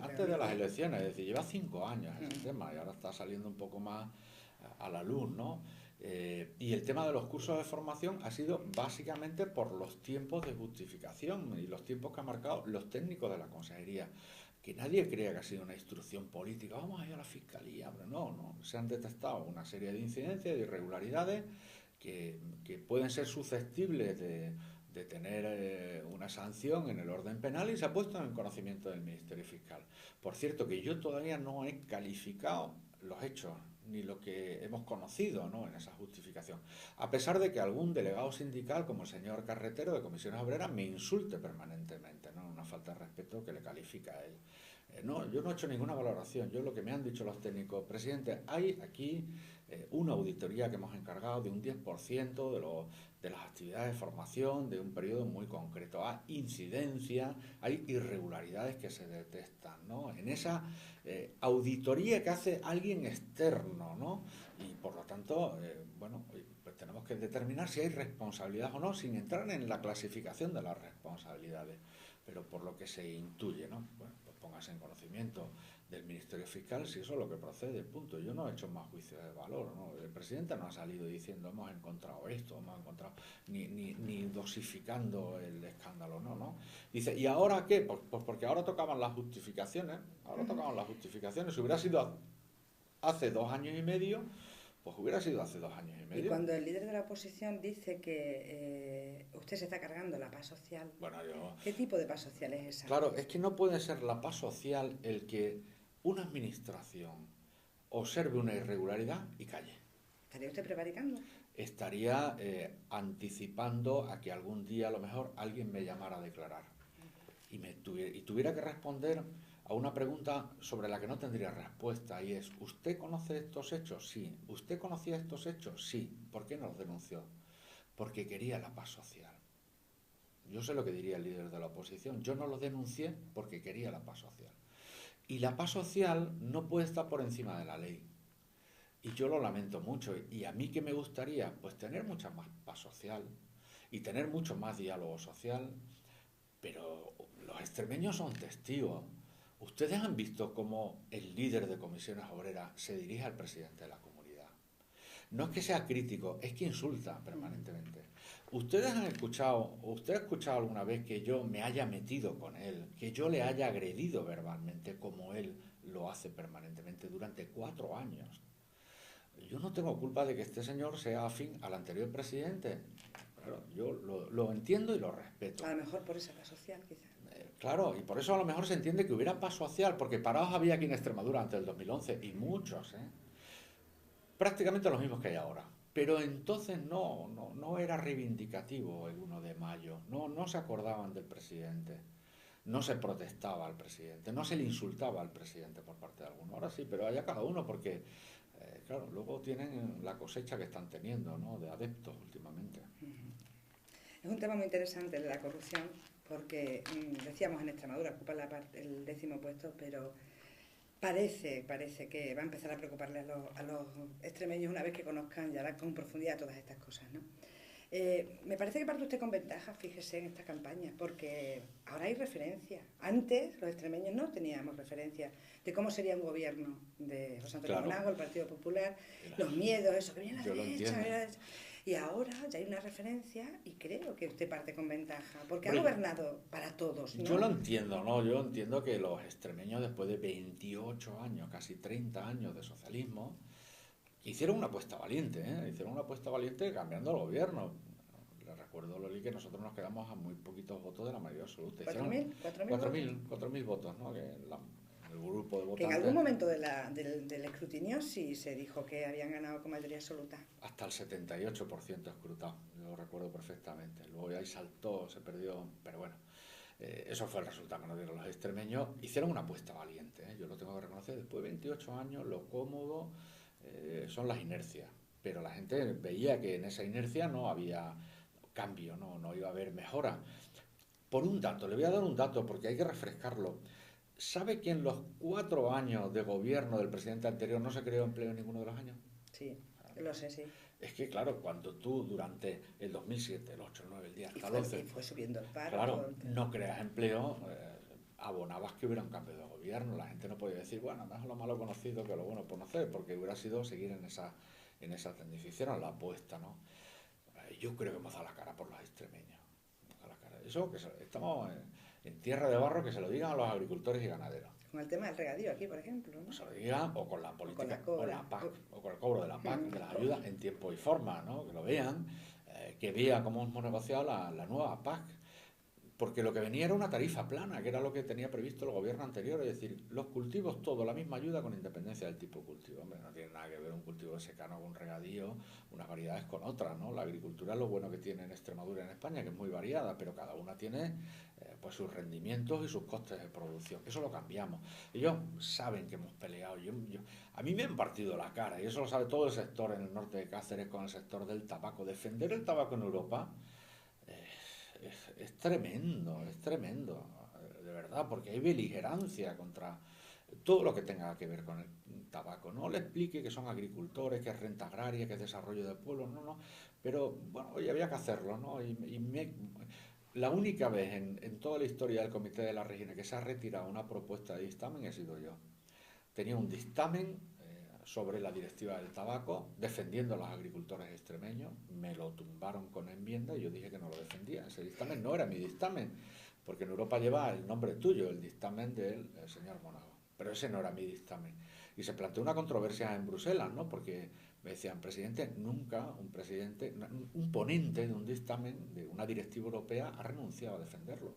Antes de las elecciones, es decir, lleva 5 años ese tema y ahora está saliendo un poco más a la luz, ¿no? Y el tema de los cursos de formación ha sido básicamente por los tiempos de justificación y los tiempos que han marcado los técnicos de la consejería. Que nadie crea que ha sido una instrucción política, vamos a ir a la Fiscalía, pero no, se han detectado una serie de incidencias, de irregularidades que pueden ser susceptibles de tener una sanción en el orden penal y se ha puesto en conocimiento del Ministerio Fiscal. Por cierto, que yo todavía no he calificado los hechos ni lo que hemos conocido, ¿no?, en esa justificación, a pesar de que algún delegado sindical como el señor Carretero de Comisiones Obreras me insulte permanentemente, ¿no?, una falta de respeto que le califica a él. No, yo no he hecho ninguna valoración. Yo lo que me han dicho los técnicos, presidente, hay aquí una auditoría que hemos encargado de un 10% de las actividades de formación de un periodo muy concreto. Hay incidencias, hay irregularidades que se detectan, ¿no?, en esa auditoría que hace alguien externo, ¿no? Y por lo tanto, bueno, pues tenemos que determinar si hay responsabilidad o no, sin entrar en la clasificación de las responsabilidades, pero por lo que se intuye, ¿no? Bueno, pues póngase en conocimiento del Ministerio Fiscal si eso es lo que procede, punto. Yo no he hecho más juicios de valor, ¿no? El presidente no ha salido diciendo hemos encontrado esto, hemos encontrado, ni dosificando el escándalo, no. Dice, ¿y ahora qué? Pues porque ahora tocaban las justificaciones, si hubiera sido hace 2 años y medio, pues hubiera sido hace 2 años y medio. Y cuando el líder de la oposición dice que usted se está cargando la paz social, bueno, ¿qué tipo de paz social es esa? Claro, es que no puede ser la paz social el que una administración observe una irregularidad y calle. ¿Estaría usted prevaricando? Estaría anticipando a que algún día a lo mejor alguien me llamara a declarar y tuviera que responder a una pregunta sobre la que no tendría respuesta, y es, ¿usted conoce estos hechos? Sí. ¿Usted conocía estos hechos? Sí. ¿Por qué no los denunció? Porque quería la paz social. Yo sé lo que diría el líder de la oposición. Yo no lo denuncié porque quería la paz social. Y la paz social no puede estar por encima de la ley. Y yo lo lamento mucho. Y a mí que me gustaría, pues tener mucha más paz social y tener mucho más diálogo social, pero los extremeños son testigos. Ustedes han visto cómo el líder de Comisiones Obreras se dirige al presidente de la comunidad. No es que sea crítico, es que insulta permanentemente. ¿Usted ha escuchado alguna vez que yo me haya metido con él, que yo le haya agredido verbalmente como él lo hace permanentemente durante 4 años? Yo no tengo culpa de que este señor sea afín al anterior presidente. Claro, yo lo entiendo y lo respeto. A lo mejor por esa paz social, quizás. Claro, y por eso a lo mejor se entiende que hubiera paz social, porque parados había aquí en Extremadura antes del 2011, y muchos, prácticamente los mismos que hay ahora. Pero entonces no era reivindicativo el 1 de mayo, no se acordaban del presidente, no se protestaba al presidente, no se le insultaba al presidente por parte de algunos. Ahora sí, pero allá cada uno, porque, claro, luego tienen la cosecha que están teniendo, ¿no?, de adeptos últimamente. Es un tema muy interesante la corrupción, porque decíamos en Extremadura ocupa el 10º puesto, pero parece que va a empezar a preocuparle a los extremeños una vez que conozcan ya con profundidad todas estas cosas, ¿no? Me parece que parte usted con ventaja, fíjese, en esta campaña, porque ahora hay referencia. Antes los extremeños no teníamos referencia de cómo sería un gobierno de José Antonio Monago, el Partido Popular, los miedos, eso, que viene la derecha. Y ahora ya hay una referencia y creo que usted parte con ventaja, porque ha gobernado para todos, ¿no? Yo lo entiendo, ¿no? Yo entiendo que los extremeños, después de 28 años, casi 30 años de socialismo, hicieron una apuesta valiente, hicieron una apuesta valiente cambiando el gobierno. Le recuerdo, Loli, que nosotros nos quedamos a muy poquitos votos de la mayoría absoluta. 4.000 4.000 votos, ¿no? Que en el grupo de Que votantes... en algún momento del escrutinio sí se dijo que habían ganado con mayoría absoluta. Hasta el 78% escrutado, yo lo recuerdo perfectamente. Luego ya ahí saltó, se perdió, pero bueno, eso fue el resultado que nos dieron los extremeños. Hicieron una apuesta valiente, yo lo tengo que reconocer. Después de 28 años, lo cómodo son las inercias. Pero la gente veía que en esa inercia no había cambio, no iba a haber mejora. Por un dato, le voy a dar un dato porque hay que refrescarlo. ¿Sabe que en los 4 años de gobierno del presidente anterior no se creó empleo en ninguno de los años? Sí, lo sé, sí. Es que, claro, cuando tú durante el 2007, el 8, el 9, el 10, hasta el 11... Y fue subiendo el paro. Claro, no creas empleo, abonabas que hubiera un cambio de gobierno. La gente no podía decir, bueno, mejor lo malo conocido que lo bueno por conocer, porque hubiera sido seguir en esa tendencia. Hicieron la apuesta, ¿no? Yo creo que hemos dado la cara por los extremeños. Hemos dado la cara. Eso, que estamos en tierra de barro, que se lo digan a los agricultores y ganaderos. Con el tema del regadío aquí, por ejemplo, ¿no? Se lo digan, o con la política, con la PAC, o con el cobro de la PAC, de las ayudas en tiempo y forma, ¿no? Que lo vean, que vean cómo hemos negociado la nueva PAC. Porque lo que venía era una tarifa plana, que era lo que tenía previsto el gobierno anterior, es decir, los cultivos todo, la misma ayuda con independencia del tipo de cultivo. Hombre, no tiene nada que ver un cultivo de secano con un regadío, unas variedades con otras, ¿no? La agricultura es lo bueno que tiene en Extremadura y en España, que es muy variada, pero cada una tiene pues sus rendimientos y sus costes de producción. Eso lo cambiamos. Ellos saben que hemos peleado. A mí me han partido la cara, y eso lo sabe todo el sector en el norte de Cáceres con el sector del tabaco. Defender el tabaco en Europa... Es tremendo, de verdad, porque hay beligerancia contra todo lo que tenga que ver con el tabaco. No le explique que son agricultores, que es renta agraria, que es desarrollo de pueblos, no, pero bueno, oye, había que hacerlo, ¿no? La única vez en toda la historia del Comité de la Región que se ha retirado una propuesta de dictamen he sido yo. Tenía un dictamen sobre la directiva del tabaco, defendiendo a los agricultores extremeños, me lo tumbaron con enmienda y yo dije que no lo defendía. Ese dictamen no era mi dictamen, porque en Europa lleva el nombre tuyo, el dictamen del señor Monago, pero ese no era mi dictamen. Y se planteó una controversia en Bruselas, ¿no? Porque me decían, presidente, nunca un ponente de un dictamen de una directiva europea ha renunciado a defenderlo.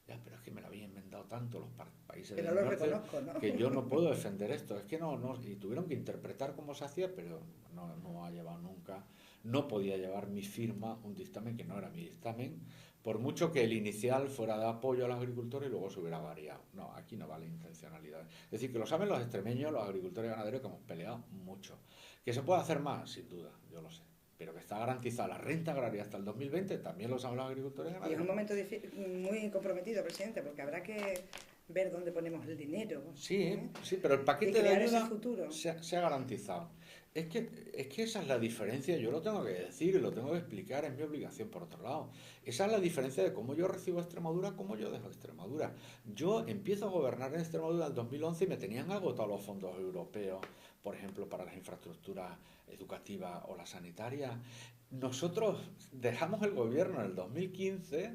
Ya, pero es que me lo habían enmendado tanto los países del norte, ¿no? Que yo no puedo defender esto. Es que no, y tuvieron que interpretar cómo se hacía, pero no ha llevado nunca, no podía llevar mi firma un dictamen que no era mi dictamen, por mucho que el inicial fuera de apoyo a los agricultores y luego se hubiera variado. No, aquí no vale intencionalidad. Es decir, que lo saben los extremeños, los agricultores y ganaderos, que hemos peleado mucho. ¿Que se puede hacer más? Sin duda, yo lo sé. Pero que está garantizada la renta agraria hasta el 2020, también lo saben los agricultores. Y es un momento muy comprometido, presidente, porque habrá que ver dónde ponemos el dinero. Sí, sí, pero el paquete de ayuda futuro. Se ha garantizado. Es que esa es la diferencia, yo lo tengo que decir y lo tengo que explicar, es mi obligación por otro lado. Esa es la diferencia de cómo yo recibo Extremadura, cómo yo dejo Extremadura. Yo empiezo a gobernar en Extremadura en el 2011 y me tenían agotados los fondos europeos, por ejemplo, para las infraestructuras educativas o la sanitaria. Nosotros dejamos el gobierno en el 2015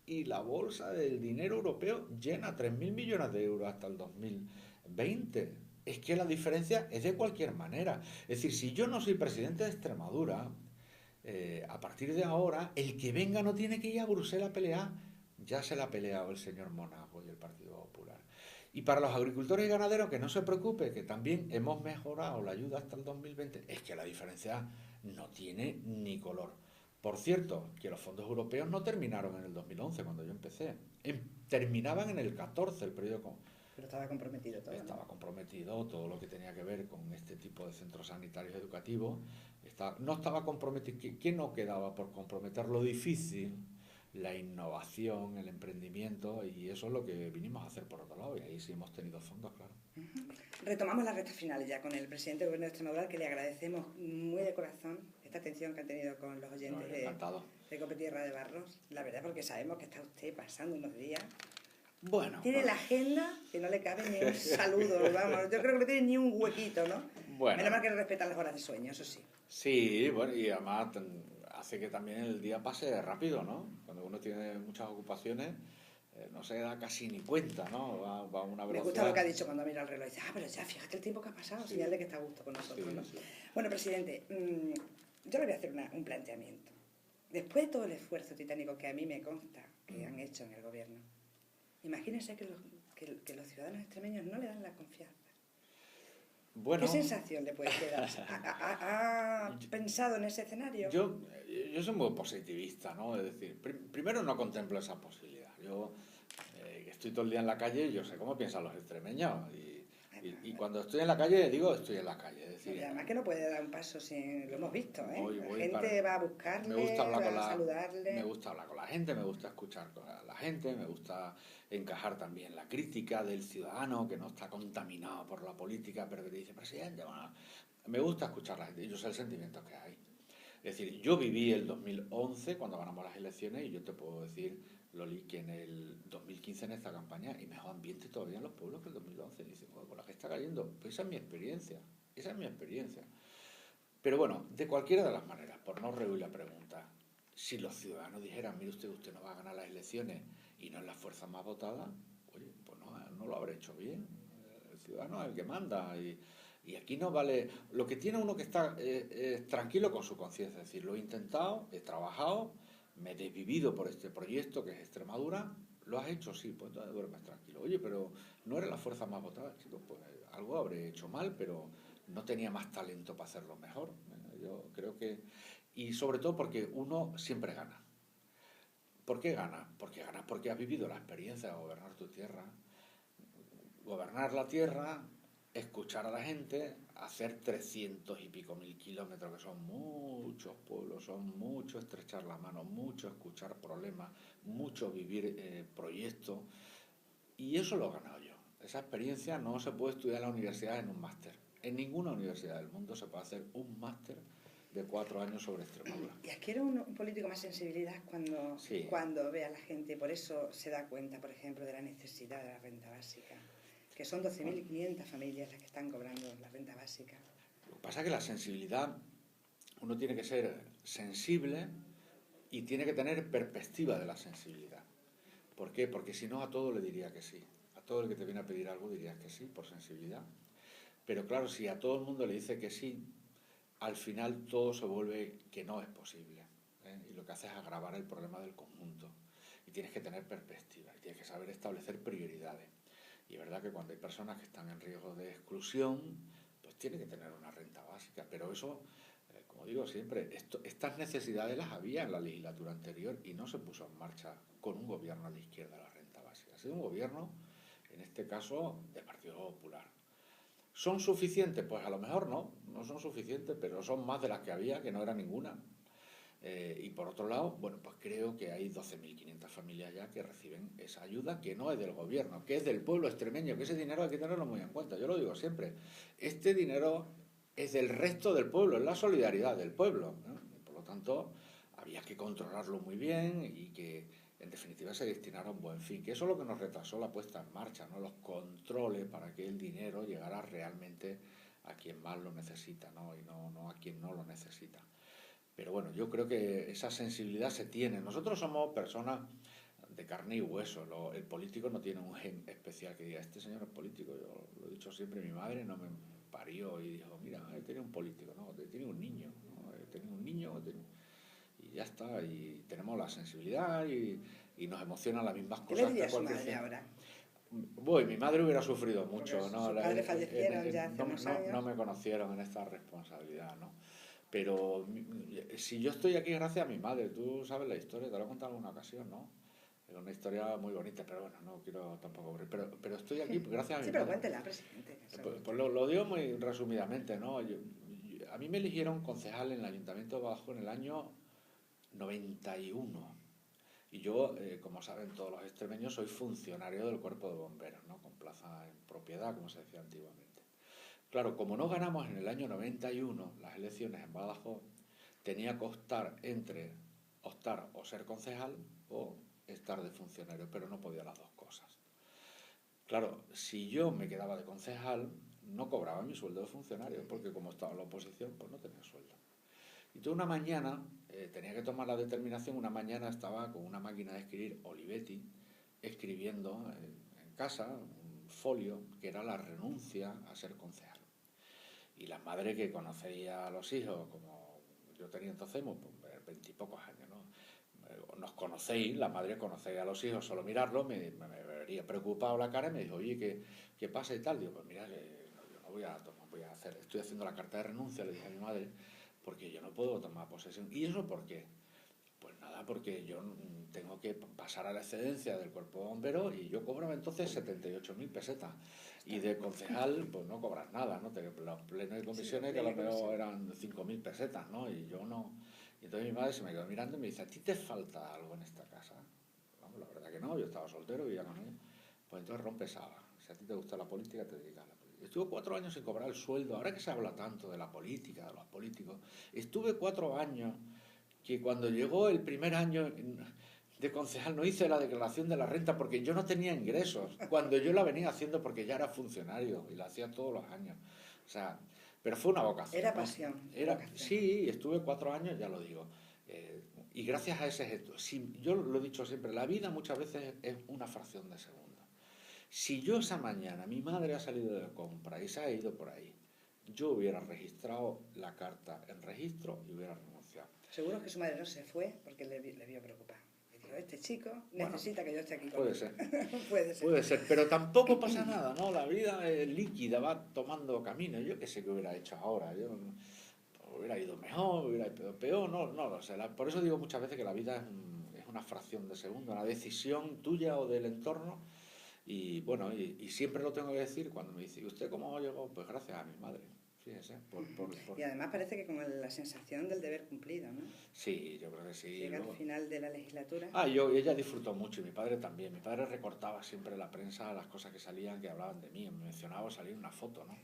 y la bolsa del dinero europeo llena 3.000 millones de euros hasta el 2020. Es que la diferencia es de cualquier manera. Es decir, si yo no soy presidente de Extremadura, a partir de ahora, el que venga no tiene que ir a Bruselas a pelear. Ya se la ha peleado el señor Monago y el Partido Popular. Y para los agricultores y ganaderos, que no se preocupe, que también hemos mejorado la ayuda hasta el 2020, es que la diferencia no tiene ni color. Por cierto, que los fondos europeos no terminaron en el 2011, cuando yo empecé. Terminaban en el 14, el periodo... Pero estaba comprometido todo. Estaba comprometido todo lo que tenía que ver con este tipo de centros sanitarios educativos. No estaba comprometido. ¿Qué no quedaba por comprometer? Lo difícil, la innovación, el emprendimiento, y eso es lo que vinimos a hacer por otro lado, y ahí sí hemos tenido fondos, claro. Retomamos la recta final ya con el presidente del Gobierno de Extremadura, que le agradecemos muy de corazón esta atención que han tenido con los oyentes de Cope Tierra de Barros. La verdad, porque sabemos que está usted pasando unos días. Bueno, tiene la agenda que no le cabe ni un saludo, vamos, yo creo que no tiene ni un huequito, ¿no? Bueno. Menos mal que respetan las horas de sueño, eso sí. Sí, bueno, y además hace que también el día pase rápido, ¿no? Cuando uno tiene muchas ocupaciones, no se da casi ni cuenta, ¿no? Va a una velocidad. Me gusta lo que ha dicho cuando mira el reloj, dice, pero ya, fíjate el tiempo que ha pasado, sí. Señal de que está a gusto con nosotros, sí, ¿no? Sí. Bueno, presidente, yo le voy a hacer un planteamiento. Después de todo el esfuerzo titánico que a mí me consta que han hecho en el gobierno, imagínense que los ciudadanos extremeños no le dan la confianza. Bueno, ¿Qué sensación le puede quedar? ¿Ha pensado en ese escenario? yo soy muy positivista, ¿no? Es decir, primero no contemplo esa posibilidad. Yo estoy todo el día en la calle y yo sé cómo piensan los extremeños. Y cuando estoy en la calle, digo, estoy en la calle. Es decir, y además que no puede dar un paso sin... Lo hemos visto, ¿eh? voy La gente va a buscarle, va a saludarle. Me gusta hablar con la gente, me gusta escuchar a la gente, me gusta encajar también la crítica del ciudadano que no está contaminado por la política, pero que te dice, presidente, bueno, me gusta escuchar a la gente y yo sé el sentimiento que hay. Es decir, yo viví el 2011 cuando ganamos las elecciones y yo te puedo decir, Loli, que en el 2015 en esta campaña hay mejor ambiente todavía en los pueblos que el 2011. Y dice, con la que está cayendo, pues esa es mi experiencia, esa es mi experiencia. Pero bueno, de cualquiera de las maneras, por no rehuir la pregunta, si los ciudadanos dijeran, mire usted no va a ganar las elecciones y no es la fuerza más votada, oye, pues no lo habré hecho bien. El ciudadano es el que manda y aquí no vale... Lo que tiene uno que estar tranquilo con su conciencia, es decir, lo he intentado, he trabajado, me he desvivido por este proyecto que es Extremadura, ¿lo has hecho? Sí, pues entonces duermes tranquilo. Oye, pero no eres la fuerza más votada, chicos, pues algo habré hecho mal, pero no tenía más talento para hacerlo mejor. Yo creo que... Y sobre todo porque uno siempre gana. ¿Por qué gana? Porque ganas porque has vivido la experiencia de gobernar tu tierra. Gobernar la tierra, escuchar a la gente, hacer 300 y pico mil kilómetros, que son muchos pueblos, son mucho estrechar la mano, mucho escuchar problemas, mucho vivir proyectos. Y eso lo he ganado yo. Esa experiencia no se puede estudiar en la universidad en un máster. En ninguna universidad del mundo se puede hacer un máster de 4 años sobre Extremadura. Y adquiere un político más sensibilidad cuando ve a la gente. Por eso se da cuenta, por ejemplo, de la necesidad de la renta básica. Que son 12.500 familias las que están cobrando la renta básica. Lo que pasa es que la sensibilidad, uno tiene que ser sensible y tiene que tener perspectiva de la sensibilidad. ¿Por qué? Porque si no, a todo le diría que sí. A todo el que te viene a pedir algo dirías que sí, por sensibilidad. Pero claro, si a todo el mundo le dice que sí, al final todo se vuelve que no es posible. Y lo que hace es agravar el problema del conjunto. Y tienes que tener perspectiva, y tienes que saber establecer prioridades. Y es verdad que cuando hay personas que están en riesgo de exclusión, pues tiene que tener una renta básica. Pero eso, como digo siempre, estas necesidades las había en la legislatura anterior y no se puso en marcha con un gobierno de izquierda la renta básica. Ha sido un gobierno, en este caso, del Partido Popular. ¿Son suficientes? Pues a lo mejor no son suficientes, pero son más de las que había, que no era ninguna. Y por otro lado, bueno, pues creo que hay 12.500 familias ya que reciben esa ayuda, que no es del gobierno, que es del pueblo extremeño, que ese dinero hay que tenerlo muy en cuenta. Yo lo digo siempre, este dinero es del resto del pueblo, es la solidaridad del pueblo, ¿no? Y por lo tanto, había que controlarlo muy bien y que en definitiva se destinara a un buen fin, que eso es lo que nos retrasó la puesta en marcha, ¿no? Los controles para que el dinero llegara realmente a quien más lo necesita, ¿no? Y no a quien no lo necesita. Pero bueno, yo creo que esa sensibilidad se tiene. Nosotros somos personas de carne y hueso. El político no tiene un gen especial que diga, este señor es político. Yo lo he dicho siempre, mi madre no me parió y dijo, mira, tiene un político, no, tiene un niño, ¿no? Tiene un niño, y ya está. Y tenemos la sensibilidad y nos emocionan las mismas cosas. ¿Qué le diría a su madre ahora? Mi madre hubiera sufrido mucho, porque ¿no? Sus padres fallecieron ya hace unos años. No me conocieron en esta responsabilidad, ¿no? Pero si yo estoy aquí gracias a mi madre, tú sabes la historia, te lo he contado en alguna ocasión, ¿no? Es una historia muy bonita, pero bueno, no quiero tampoco aburrir. Pero estoy aquí gracias a mi madre. Sí, pero cuéntela, presidente. Pues lo digo muy resumidamente, ¿no? A mí me eligieron concejal en el Ayuntamiento de Badajoz en el año 91. Y yo, como saben todos los extremeños, soy funcionario del Cuerpo de Bomberos, ¿no? Con plaza en propiedad, como se decía antiguamente. Claro, como no ganamos en el año 91 las elecciones en Badajoz, tenía que optar entre optar o ser concejal o estar de funcionario, pero no podía las dos cosas. Claro, si yo me quedaba de concejal, no cobraba mi sueldo de funcionario, porque como estaba en la oposición, pues no tenía sueldo. Y toda una mañana, tenía que tomar la determinación, una mañana estaba con una máquina de escribir Olivetti, escribiendo en casa un folio que era la renuncia a ser concejal. Y la madre que conocía a los hijos, como yo tenía entonces, pues, 20 y pocos años, ¿no? nos conocéis, la madre conocéis a los hijos, solo mirarlo, me vería preocupado la cara y me dijo, oye, ¿qué pasa y tal? Digo, pues mira, yo no voy a hacer, estoy haciendo la carta de renuncia, le dije a mi madre, porque yo no puedo tomar posesión. ¿Y eso por qué? Pues nada, porque yo tengo que pasar a la excedencia del cuerpo de bomberos y yo cobraba entonces 78.000 pesetas. Y de concejal, pues no cobras nada, ¿no? Los plenos de comisiones que a lo mejor eran 5.000 pesetas, ¿no? Y yo no. Y entonces mi madre se me quedó mirando y me dice, ¿a ti te falta algo en esta casa? Vamos, la verdad que no, yo estaba soltero, vivía con ella. Pues entonces rompe sábana. Si a ti te gusta la política, te dedicas a la política. Estuve 4 años sin cobrar el sueldo. Ahora que se habla tanto de la política, de los políticos, estuve 4 años que cuando llegó el primer año de concejal no hice la declaración de la renta porque yo no tenía ingresos, cuando yo la venía haciendo porque ya era funcionario y la hacía todos los años. O sea, pero fue una vocación. Era pasión. Sí, estuve 4 años, ya lo digo. Y gracias a ese gesto, yo lo he dicho siempre, la vida muchas veces es una fracción de segundo. Si yo esa mañana, mi madre ha salido de compra y se ha ido por ahí, yo hubiera registrado la carta en registro y hubiera renunciado. Seguro que su madre no se fue porque le vio preocupado. Le dijo, este chico necesita que yo esté aquí con puede él. ser. Puede ser, pero tampoco pasa nada, ¿no? La vida es líquida, va tomando camino. Yo qué sé qué hubiera hecho ahora. Yo hubiera ido mejor, hubiera ido peor, no lo sé. Por eso digo muchas veces que la vida es una fracción de segundo, una decisión tuya o del entorno. Y bueno, y siempre lo tengo que decir cuando me dice, ¿y usted cómo llegó? Pues gracias a mi madre. Fíjese, Y además parece que con la sensación del deber cumplido, ¿no? Sí, yo creo que sí. Llega al final de la legislatura. Ella disfrutó mucho y mi padre también. Mi padre recortaba siempre la prensa, las cosas que salían, que hablaban de mí. Me mencionaba salir una foto, ¿no?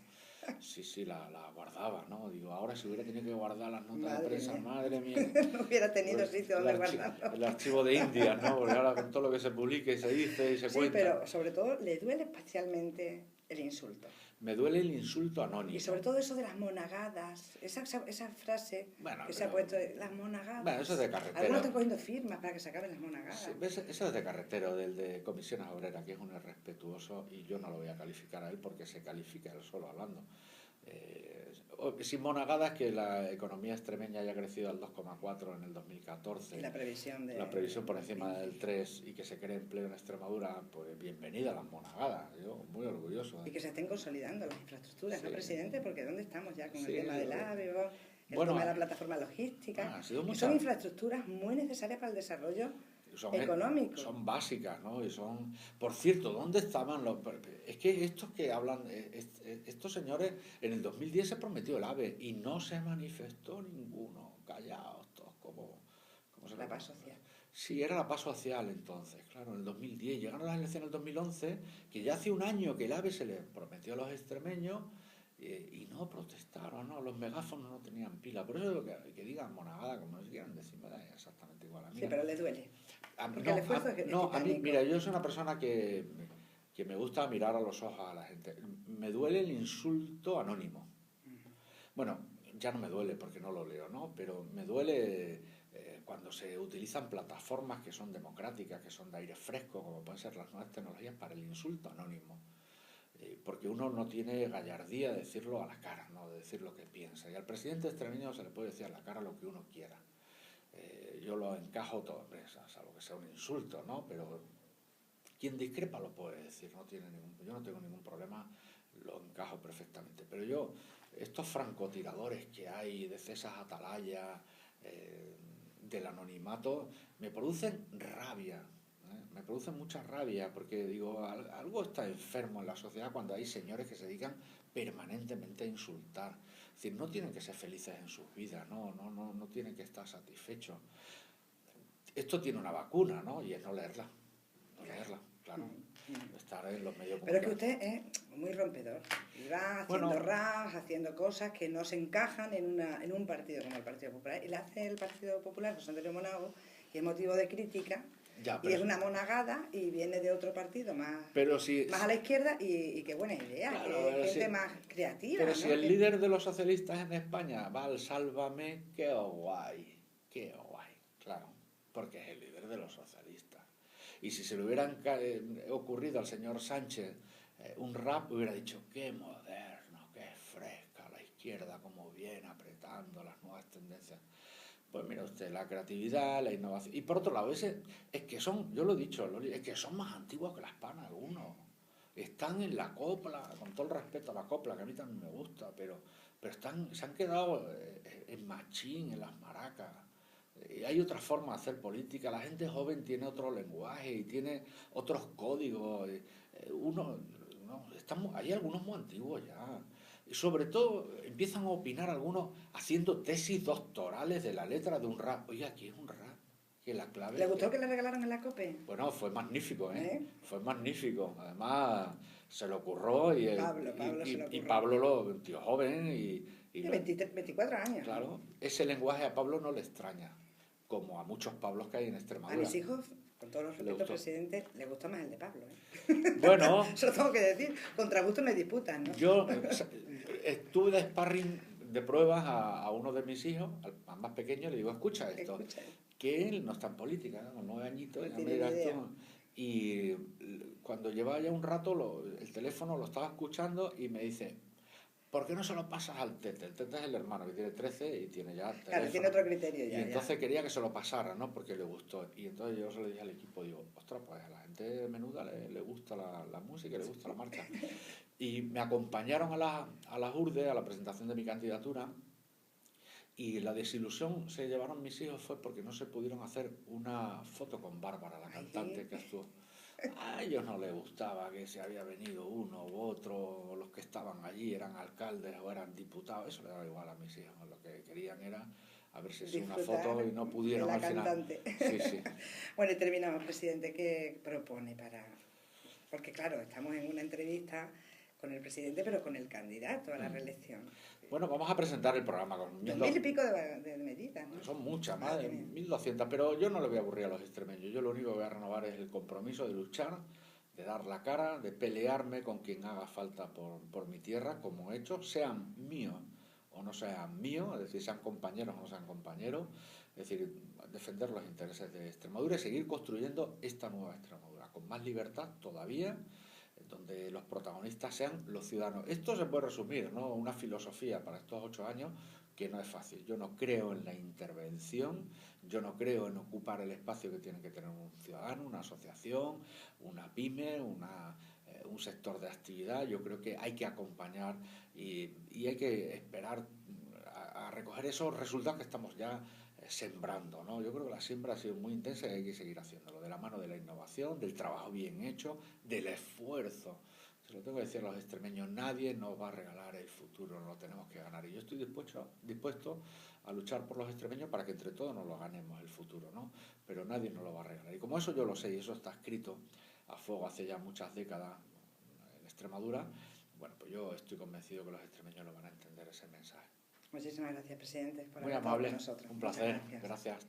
Sí, la guardaba, ¿no? Digo, ahora si hubiera tenido que guardar las notas de prensa, madre mía. No hubiera tenido pues, sitio donde guardarlo. El archivo de India, ¿no? Porque ahora con todo lo que se publica y se dice y se cuenta. Sí, pero sobre todo le duele especialmente el insulto. Me duele el insulto anónimo. Y sobre todo eso de las monagadas, esa frase que se ha puesto, las monagadas. Bueno, eso es de carretero. Algunos están cogiendo firmas para que se acaben las monagadas. Sí, eso es de carretero, del de Comisiones Obreras, que es un irrespetuoso y yo no lo voy a calificar a él porque se califica él solo hablando. Sin monagadas, que la economía extremeña haya crecido al 2,4 en el 2014. Y la previsión por encima del 3 y que se cree empleo en Extremadura, pues bienvenida a las monagadas. Yo muy orgulloso. Y que se estén consolidando las infraestructuras, sí. ¿No, presidente? Porque ¿dónde estamos ya con el sí, tema del AVE, el tema de la plataforma logística? Son infraestructuras muy necesarias para el desarrollo económico. Son básicas, ¿no? Y son, por cierto, ¿dónde estaban los...? Es que estos que hablan, estos señores, en el 2010 se prometió el AVE y no se manifestó ninguno, callados todos, como se la paz social. Sí, era la paz social entonces, claro, en el 2010. Llegaron las elecciones en el 2011, que ya hace un año que el AVE se le prometió a los extremeños y no protestaron, ¿no? Los megáfonos no tenían pila. Por eso que digan monagada, como nos quieran decir, me da exactamente igual a mí. Sí, pero le duele. Porque el esfuerzo es a mí, mira, yo soy una persona que me gusta mirar a los ojos a la gente. Me duele el insulto anónimo. Bueno, ya no me duele porque no lo leo, ¿no? Pero me duele cuando se utilizan plataformas que son democráticas, que son de aire fresco, como pueden ser las nuevas tecnologías, para el insulto anónimo. Porque uno no tiene gallardía de decirlo a la cara, ¿no? De decir lo que piensa. Y al presidente extremeño se le puede decir a la cara lo que uno quiera. Yo lo encajo todo, salvo que sea un insulto, ¿no? Pero quien discrepa lo puede decir, yo no tengo ningún problema, lo encajo perfectamente. Pero estos francotiradores que hay de César Atalaya, del anonimato, me producen rabia, me producen mucha rabia, porque digo, algo está enfermo en la sociedad cuando hay señores que se dedican permanentemente a insultar. Es decir, no tienen que ser felices en sus vidas, no tienen que estar satisfechos. Esto tiene una vacuna, ¿no? Y es no leerla, claro. Estar en los medios Pero es que usted es muy rompedor. Y va haciendo raps, haciendo cosas que no se encajan en un partido como el Partido Popular. Y le hace el Partido Popular, José Antonio Monago, y es motivo de crítica. Y es una monagada y viene de otro partido más a la izquierda y qué buena idea, claro, gente más creativa. Pero si el líder de los socialistas en España va al Sálvame, qué guay, claro, porque es el líder de los socialistas. Y si se le hubieran ocurrido al señor Sánchez un rap, hubiera dicho, qué moderno, qué fresca la izquierda, como viene apretando las nuevas tendencias. Pues mira usted, la creatividad, la innovación. Y por otro lado, es que son, yo lo he dicho, es que son más antiguos que las panas algunos. Están en la copla, con todo el respeto a la copla, que a mí también me gusta, pero se han quedado en machín, en las maracas. Hay otra forma de hacer política. La gente joven tiene otro lenguaje y tiene otros códigos. Uno, no, hay algunos muy antiguos ya. Y sobre todo empiezan a opinar algunos haciendo tesis doctorales de la letra de un rap. Oye, aquí es un rap. Que la clave ¿Le gustó que le regalaron en la COPE? Bueno, fue magnífico, ¿eh? Fue magnífico. Además, se lo ocurró Pablo se lo y ocurrió. Pablo, un tío joven De 23, 24 años. Claro, ese lenguaje a Pablo no le extraña, como a muchos Pablos que hay en Extremadura. A mis hijos, con todos los respetos, presidente, le gusta más el de Pablo, Bueno... Eso lo tengo que decir. Contra gusto me disputan, ¿no? Yo estuve de sparring de pruebas a uno de mis hijos, al más pequeño, le digo, escucha esto, que él no está en política, con 9 añitos, no tiene idea. Y cuando llevaba ya un rato el teléfono lo estaba escuchando y me dice, ¿por qué no se lo pasas al Tete? El Tete es el hermano que tiene 13 y tiene ya teléfono. Claro, tiene otro criterio ya. Y entonces quería que se lo pasara, ¿no? Porque le gustó. Y entonces yo se lo dije al equipo, digo, ostras, pues a la gente menuda le gusta la música, le gusta la marcha. Y me acompañaron a las URDE, a la presentación de mi candidatura, y la desilusión se llevaron mis hijos fue porque no se pudieron hacer una foto con Bárbara, la cantante que actuó. A ellos no les gustaba que se había venido uno u otro, los que estaban allí eran alcaldes o eran diputados, eso les daba igual a mis hijos, lo que querían era a ver si hacía una foto y no pudieron al final. Sí, sí. Bueno, y terminamos, presidente, ¿qué propone para...? Porque claro, estamos en una entrevista con el presidente, pero con el candidato a la reelección. Bueno, vamos a presentar el programa con 2.000 y pico de medidas, ¿no? Son muchas, más de 1.200, pero yo no le voy a aburrir a los extremeños. Yo lo único que voy a renovar es el compromiso de luchar, de dar la cara, de pelearme con quien haga falta por mi tierra, como he hecho, sean míos o no sean míos, es decir, sean compañeros o no sean compañeros, es decir, defender los intereses de Extremadura y seguir construyendo esta nueva Extremadura, con más libertad todavía, donde los protagonistas sean los ciudadanos. Esto se puede resumir, ¿no? Una filosofía para estos 8 años que no es fácil. Yo no creo en la intervención, yo no creo en ocupar el espacio que tiene que tener un ciudadano, una asociación, una pyme, un sector de actividad. Yo creo que hay que acompañar y hay que esperar a recoger esos resultados que estamos ya sembrando, ¿no? Yo creo que la siembra ha sido muy intensa y hay que seguir haciéndolo, de la mano de la innovación, del trabajo bien hecho, del esfuerzo. Se lo tengo que decir a los extremeños, nadie nos va a regalar el futuro, lo tenemos que ganar. Y yo estoy dispuesto a luchar por los extremeños para que entre todos nos lo ganemos el futuro, ¿no? Pero nadie nos lo va a regalar. Y como eso yo lo sé, y eso está escrito a fuego hace ya muchas décadas en Extremadura, bueno, pues yo estoy convencido que los extremeños lo van a entender ese mensaje. Muchísimas gracias, presidente, por Muy haber estado amable, con nosotros. un placer, gracias.